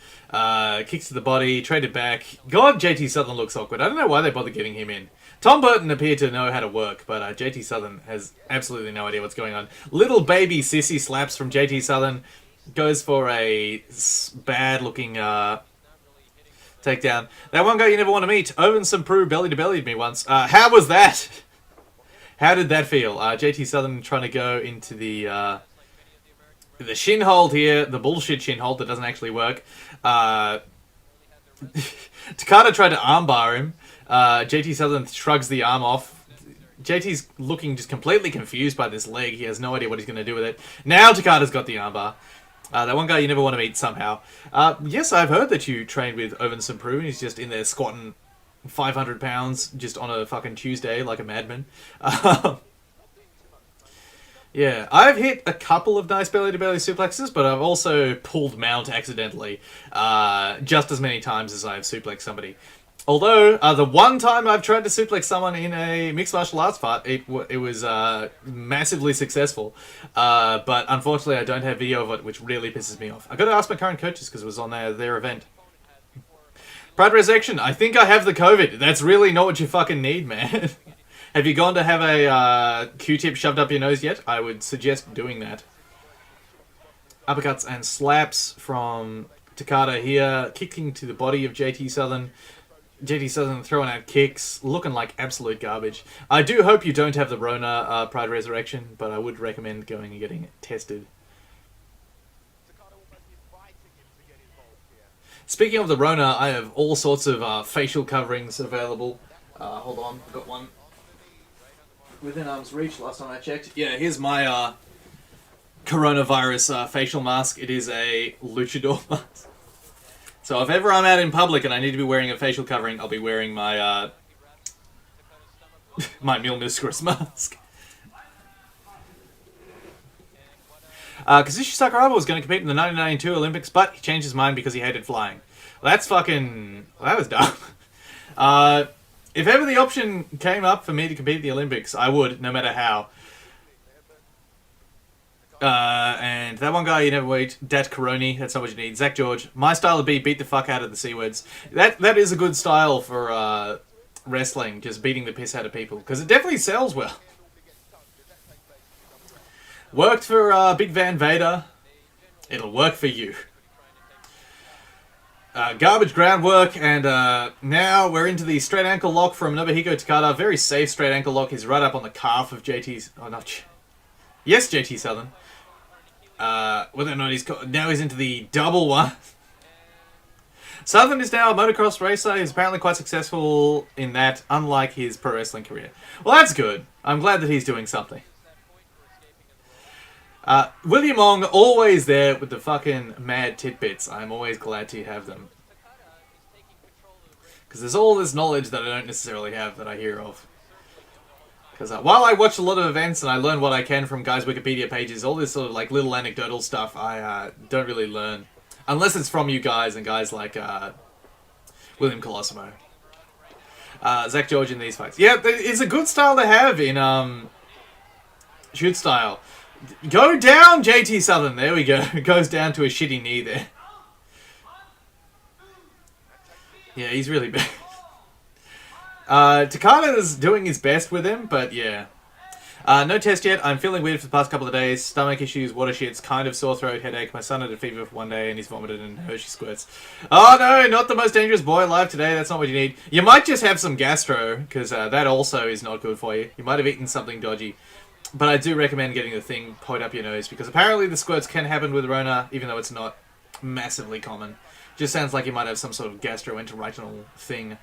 Kicks to the body, traded back. God, JT Southern looks awkward. I don't know why they bother getting him in. Tom Burton appeared to know how to work, but JT Southern has absolutely no idea what's going on. Little baby sissy slaps from JT Southern. Goes for a bad-looking takedown. That one guy you never want to meet. Owen Sampru belly-to-bellied me once. How was that? How did that feel? JT Southern trying to go into the the shin hold here, the bullshit shin hold that doesn't actually work. Takada tried to armbar him. JT Southern shrugs the arm off. JT's looking just completely confused by this leg. He has no idea what he's going to do with it. Now Takada's got the armbar. That one guy you never want to meet somehow. Yes, I've heard that you trained with Owen Prue. He's just in there squatting 500 pounds just on a fucking Tuesday like a madman. Yeah, I've hit a couple of nice belly-to-belly suplexes, but I've also pulled mount accidentally just as many times as I've suplexed somebody. Although, the one time I've tried to suplex someone in a mixed martial arts fight, it was massively successful. But unfortunately, I don't have video of it, which really pisses me off. I got to ask my current coaches because it was on their event. Pride Resurrection, I think I have the COVID. That's really not what you fucking need, man. Have you gone to have a Q-tip shoved up your nose yet? I would suggest doing that. Uppercuts and slaps from Takada here, kicking to the body of JT Southern. JT Southern throwing out kicks, looking like absolute garbage. I do hope you don't have the Rona Pride Resurrection, but I would recommend going and getting it tested. Speaking of the Rona, I have all sorts of facial coverings available. Hold on, I've got one within arm's reach last time I checked. Yeah, here's my coronavirus facial mask. It is a luchador mask. So if ever I'm out in public and I need to be wearing a facial covering, I'll be wearing my my Milnuscurus mask. Kazushi Sakuraba was going to compete in the 1992 Olympics, but he changed his mind because he hated flying. Well, that's fucking... Well, that was dumb. If ever the option came up for me to compete in the Olympics, I would, no matter how. And that one guy you never wait, Dat Caroni, that's not what you need. Zach George, my style would be beat the fuck out of the C words. That is a good style for wrestling, just beating the piss out of people, because it definitely sells well. Worked for Big Van Vader, it'll work for you. Garbage groundwork, and now we're into the straight ankle lock from Nobuhiko Takada. Very safe straight ankle lock. He's right up on the calf of JT's... Oh, not... Yes, JT Southern. Whether or not he's... Now he's into the double one. Southern is now a motocross racer. He's apparently quite successful in that, unlike his pro wrestling career. Well, that's good. I'm glad that he's doing something. William Ong, always there with the fucking mad tidbits. I'm always glad to have them. Because there's all this knowledge that I don't necessarily have that I hear of. Because while I watch a lot of events and I learn what I can from guys' Wikipedia pages, all this sort of like little anecdotal stuff I don't really learn. Unless it's from you guys and guys like William Colosimo. Zach George in these fights. Yeah, it's a good style to have in shoot style. Go down, JT Southern. There we go. It goes down to a shitty knee there. Yeah, he's really bad. Takada is doing his best with him, but yeah. No test yet. I'm feeling weird for the past couple of days. Stomach issues, water shits, kind of sore throat, headache. My son had a fever for one day and he's vomited and Hershey squirts. Oh no, not the most dangerous boy alive today. That's not what you need. You might just have some gastro, because that also is not good for you. You might have eaten something dodgy. But I do recommend getting the thing poked up your nose, because apparently the squirts can happen with Rona, even though it's not massively common. Just sounds like you might have some sort of gastroenteritis thing.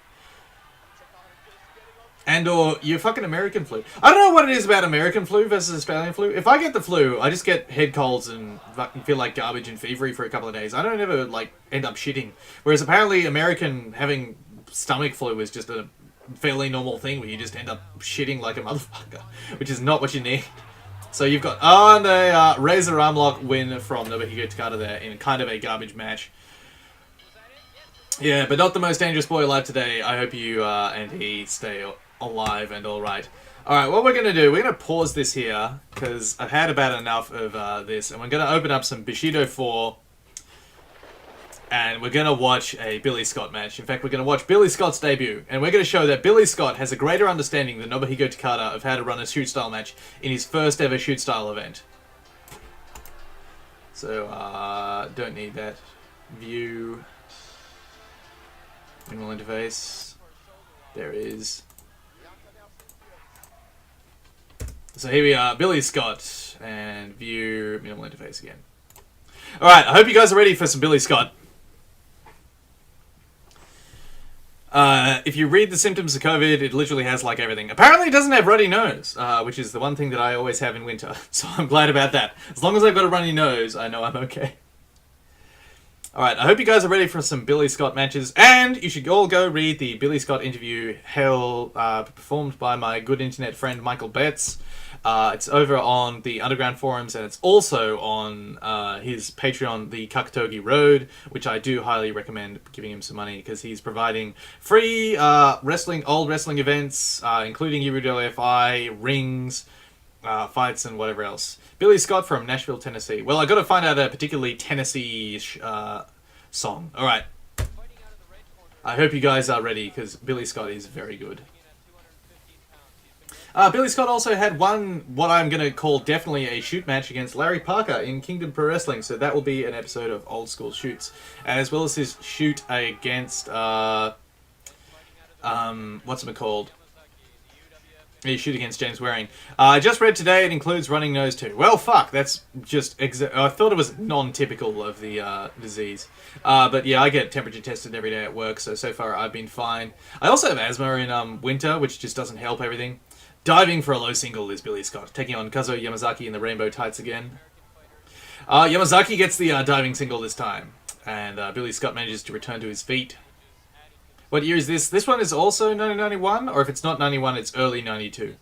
And or your fucking American flu. I don't know what it is about American flu versus Australian flu. If I get the flu, I just get head colds and fucking feel like garbage and fevery for a couple of days. I don't ever, like, end up shitting. Whereas apparently American having stomach flu is just a fairly normal thing where you just end up shitting like a motherfucker, which is not what you need. So you've got and a Razor Armlock win from Nobuhiko Takada there in kind of a garbage match. Yeah, but not the most dangerous boy alive today. I hope you and he stay alive and alright. Alright, what we're going to do, we're going to pause this here, because I've had about enough of this, and we're going to open up some Bushido 4, and we're going to watch a Billy Scott match. In fact, we're going to watch Billy Scott's debut, and we're going to show that Billy Scott has a greater understanding than Nobuhiko Takada of how to run a shoot-style match in his first ever shoot-style event. So, don't need that. View. Minimal interface. There is. So here we are, Billy Scott, and view minimal interface again. Alright, I hope you guys are ready for some Billy Scott. If you read the symptoms of COVID, it literally has like everything. Apparently it doesn't have runny nose, which is the one thing that I always have in winter. So I'm glad about that. As long as I've got a runny nose, I know I'm okay. Alright, I hope you guys are ready for some Billy Scott matches. And you should all go read the Billy Scott interview performed by my good internet friend Michael Betts. It's over on the Underground forums, and it's also on his Patreon, The Kakatogi Road, which I do highly recommend giving him some money, because he's providing free old wrestling events, including UWFI, rings, fights, and whatever else. Billy Scott from Nashville, Tennessee. Well, I got to find out a particularly Tennessee song. Alright. I hope you guys are ready, because Billy Scott is very good. Billy Scott also had what I'm going to call definitely a shoot match against Larry Parker in Kingdom Pro Wrestling, so that will be an episode of Old School Shoots, as well as his shoot against, what's-it-called? His shoot against James Waring. I just read today it includes running nose too. Well, fuck, that's just... I thought it was non-typical of the disease. But yeah, I get temperature tested every day at work, so far I've been fine. I also have asthma in winter, which just doesn't help everything. Diving for a low single is Billy Scott, taking on Kazuo Yamazaki in the rainbow tights again. Yamazaki gets the diving single this time, and Billy Scott manages to return to his feet. What year is this? This one is also 1991, or if it's not 91, it's early 92.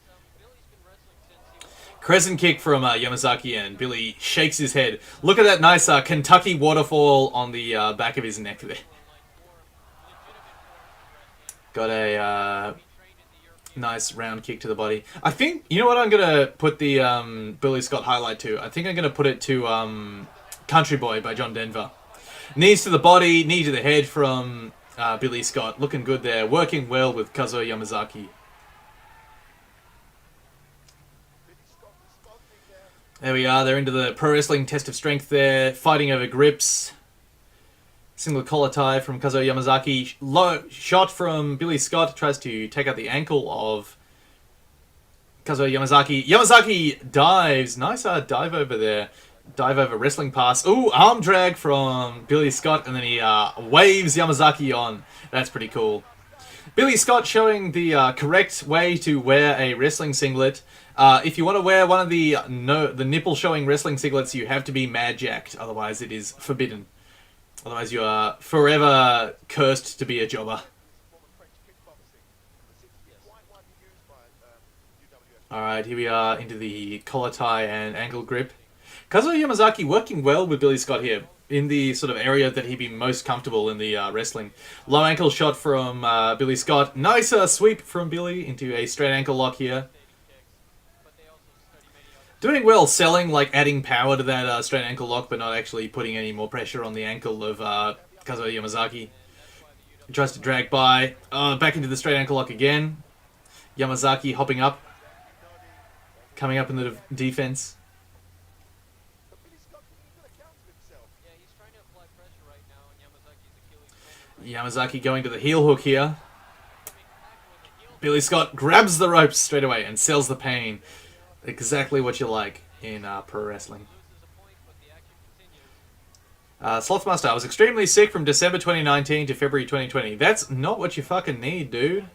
Crescent kick from Yamazaki, and Billy shakes his head. Look at that nice Kentucky waterfall on the back of his neck there. Got a... nice round kick to the body. I think, you know what I'm going to put the Billy Scott highlight to? I think I'm going to put it to Country Boy by John Denver. Knees to the body, knee to the head from Billy Scott. Looking good there. Working well with Kazuo Yamazaki. There we are. They're into the pro wrestling test of strength there. Fighting over grips. Single collar tie from Kazuo Yamazaki. Low shot from Billy Scott. Tries to take out the ankle of Kazuo Yamazaki. Yamazaki dives. Nice dive over there. Dive over wrestling pass. Ooh, arm drag from Billy Scott. And then he waves Yamazaki on. That's pretty cool. Billy Scott showing the correct way to wear a wrestling singlet. If you want to wear one of the nipple showing wrestling singlets, you have to be mad jacked. Otherwise it is forbidden. Otherwise you are forever cursed to be a jobber. Alright, here we are into the collar tie and ankle grip. Kazuo Yamazaki working well with Billy Scott here, in the sort of area that he'd be most comfortable in the wrestling. Low ankle shot from Billy Scott. Nice sweep from Billy into a straight ankle lock here. Doing well selling, like adding power to that straight ankle lock, but not actually putting any more pressure on the ankle of Kazuo Yamazaki. He tries to drag by. Back into the straight ankle lock again. Yamazaki hopping up. Coming up in the defense. Yamazaki going to the heel hook here. Billy Scott grabs the ropes straight away and sells the pain. Exactly what you like in pro wrestling. Slothmaster, I was extremely sick from December 2019 to February 2020. That's not what you fucking need, dude.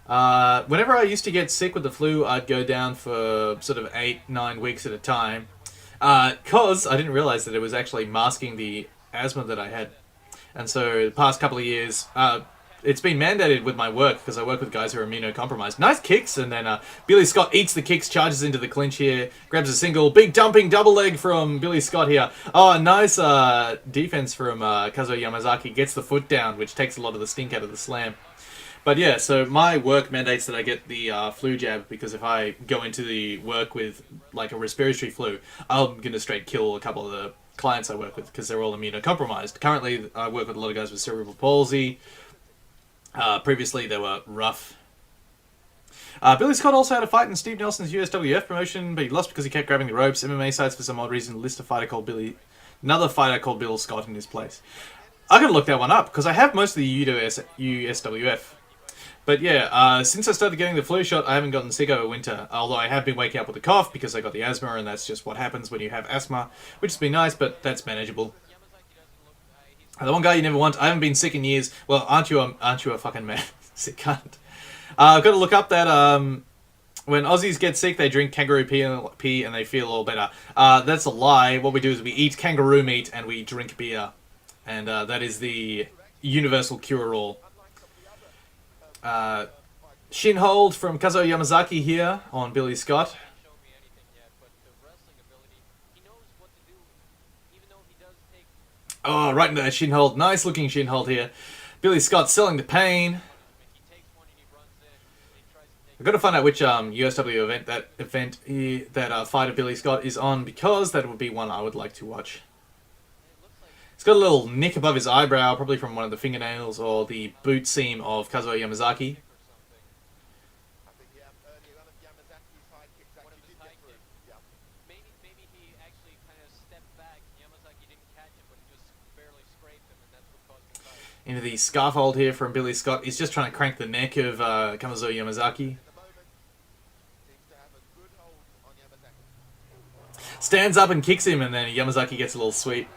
Whenever I used to get sick with the flu, I'd go down for sort of 8-9 weeks at a time. Cause I didn't realize that it was actually masking the asthma that I had. And so the past couple of years, it's been mandated with my work, because I work with guys who are immunocompromised. Nice kicks, and then Billy Scott eats the kicks, charges into the clinch here, grabs a single, big dumping double leg from Billy Scott here. Oh, nice defense from Kazuo Yamazaki, gets the foot down, which takes a lot of the stink out of the slam. But yeah, so my work mandates that I get the flu jab, because if I go into the work with like a respiratory flu, I'm going to straight kill a couple of the clients I work with, because they're all immunocompromised. Currently, I work with a lot of guys with cerebral palsy. Previously, they were rough. Billy Scott also had a fight in Steve Nelson's USWF promotion, but he lost because he kept grabbing the ropes. MMA sites, for some odd reason, list another fighter called Bill Scott in his place. I gotta look that one up, because I have most of the USWF. But yeah, since I started getting the flu shot, I haven't gotten sick over winter. Although I have been waking up with a cough because I got the asthma, and that's just what happens when you have asthma, which has been nice, but that's manageable. The one guy you never want. I haven't been sick in years. Well, aren't you a fucking man? Sick cunt. I've got to look up that when Aussies get sick, they drink kangaroo pee and they feel all better. That's a lie. What we do is we eat kangaroo meat and we drink beer, and that is the universal cure-all. Shinhold from Kazuo Yamazaki here on Billy Scott. Show me anything yet, but the wrestling ability, he knows what to do, even though he does take. Oh, right into that Shinhold. Nice looking Shinhold here. Billy Scott selling the pain. He takes one and he runs in and he tries to take. I've got to find out which USW that fight of Billy Scott is on, because that would be one I would like to watch. It looks like He's got a little nick above his eyebrow, probably from one of the fingernails or the boot seam of Kazuo Yamazaki. or something. I think earlier on of Yamazaki's high kicks One of actually his did high get through. kicks. Yeah. Maybe he actually kind of stepped back. Yamazaki didn't catch him, but he just barely scraped him, and that's what caused the fight. Into the scarfold here from Billy Scott. He's just trying to crank the neck of Kazuo Yamazaki. At the moment, seems to have a good hold on Yamazaki. Stands up and kicks him, and then Yamazaki gets a little sweep.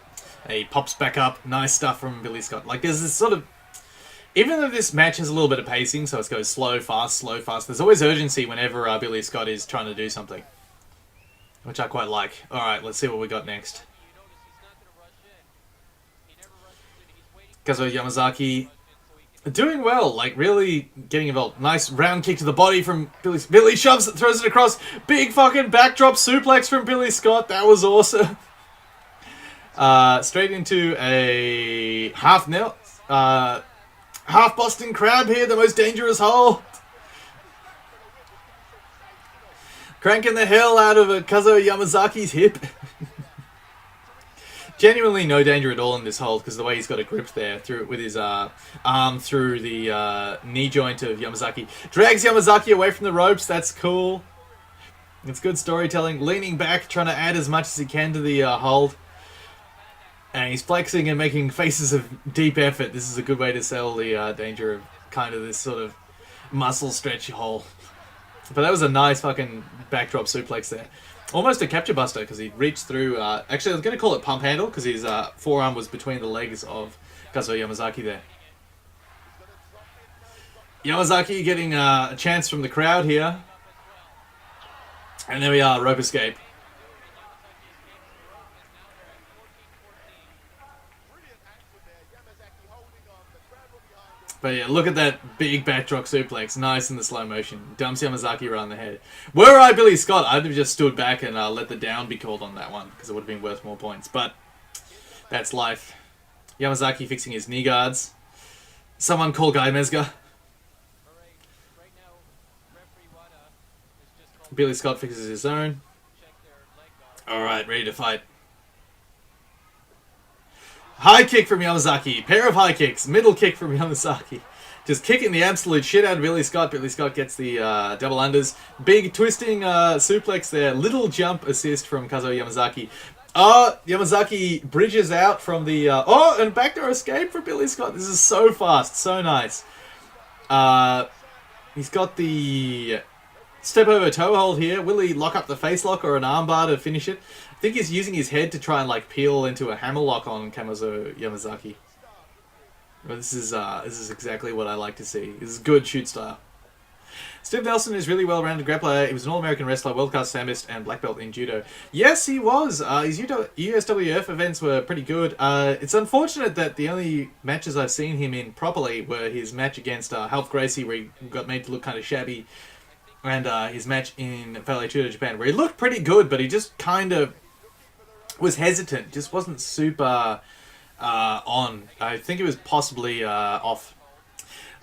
And he pops back up. Nice stuff from Billy Scott. Like, there's this sort of... Even though this match has a little bit of pacing, so it goes slow, fast, there's always urgency whenever Billy Scott is trying to do something. Which I quite like. Alright, let's see what we got next. You notice he's not going to rush in. He never rushes in. He's waiting Kazuo Yamazaki so he can. doing well, like really getting involved. Nice round kick to the body from Billy. Billy shoves it, throws it across. Big fucking backdrop suplex from Billy Scott. That was awesome. Straight into a half Boston Crab here, the most dangerous hold. Cranking the hell out of a Kazuo Yamazaki's hip. Genuinely no danger at all in this hold because the way he's got a grip there through with his arm through the knee joint of Yamazaki. Drags Yamazaki away from the ropes. That's cool. It's good storytelling. Leaning back, trying to add as much as he can to the hold. And he's flexing and making faces of deep effort. This is a good way to sell the danger of kind of this sort of muscle stretch hole. But that was a nice fucking backdrop suplex there. Almost a capture buster because he reached through... actually, I was going to call it pump handle because his forearm was between the legs of Kazuo Yamazaki there. Yamazaki getting a chance from the crowd here. And there we are, rope escape. Brilliant action there. Yamazaki holding on. The crowd were behind him. But yeah, look at that big backdrop suplex. Nice in the slow motion. Dumps Yamazaki around the head. Were I Billy Scott, I'd have just stood back and let the down be called on that one because it would have been worth more points. But that's life. Yamazaki fixing his knee guards. Someone call Guy Mezga. Alright, right now, referee Wada is just called Billy Scott fixes his own. check their leg guard. Alright, ready to fight. High kick from Yamazaki. Pair of high kicks. Middle kick from Yamazaki. Just kicking the absolute shit out of Billy Scott. Billy Scott gets the double unders. Big twisting suplex there. Little jump assist from Kazuo Yamazaki. Yamazaki bridges out from the... and backdoor escape for Billy Scott. This is so fast. So nice. He's got the step over toe hold here. Will he lock up the face lock or an armbar to finish it? I think he's using his head to try and like peel into a hammerlock on Kazuo Yamazaki. Well, this is exactly what I like to see. This is good shoot style. Steve Nelson is really well-rounded grappler. He was an All-American wrestler, world-class samist, and black belt in judo. Yes, he was. His USWF events were pretty good. It's unfortunate that the only matches I've seen him in properly were his match against Half Gracie, where he got made to look kind of shabby, and his match in Valley Judo Japan, where he looked pretty good, but he just kind of was hesitant. Just wasn't super on. I think it was possibly off.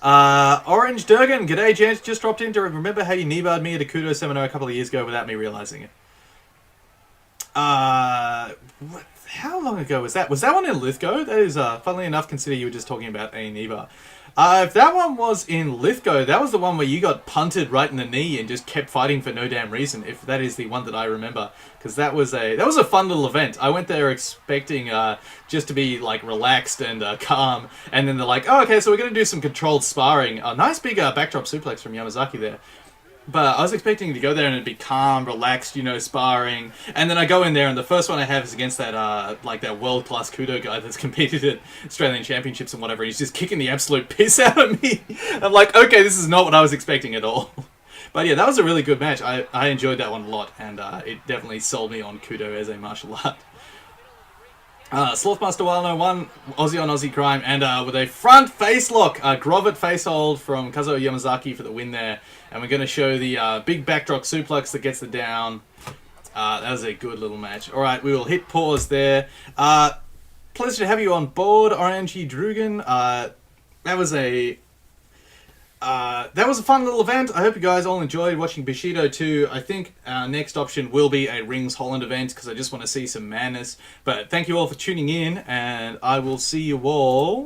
Orange Durgan, g'day gents, just dropped in to remember how you knee-barred me at a kudo seminar a couple of years ago without me realising it. How long ago was that? Was that one in Lithgow? That is, funnily enough, consider you were just talking about a knee-bar. If that one was in Lithgow, that was the one where you got punted right in the knee and just kept fighting for no damn reason. If that is the one that I remember, because that was a fun little event. I went there expecting just to be like relaxed and calm, and then they're like, "Oh, okay, so we're gonna do some controlled sparring." A nice big backdrop suplex from Yamazaki there. But I was expecting to go there and it'd be calm, relaxed, sparring. And then I go in there and the first one I have is against that that world-class Kudo guy that's competed at Australian Championships and whatever. He's just kicking the absolute piss out of me. I'm like, okay, this is not what I was expecting at all. But yeah, that was a really good match. I enjoyed that one a lot, and it definitely sold me on Kudo as a martial art. Slothmaster Wano won Aussie on Aussie Crime, and with a front face lock, Grovet face hold from Kazuo Yamazaki for the win there. And we're going to show the big backdrop suplex that gets the down. That was a good little match. Alright, we will hit pause there. Pleasure to have you on board, RNG Drugan. That was a fun little event. I hope you guys all enjoyed watching Bushido 2. I think our next option will be a Rings Holland event because I just want to see some madness. But thank you all for tuning in, and I will see you all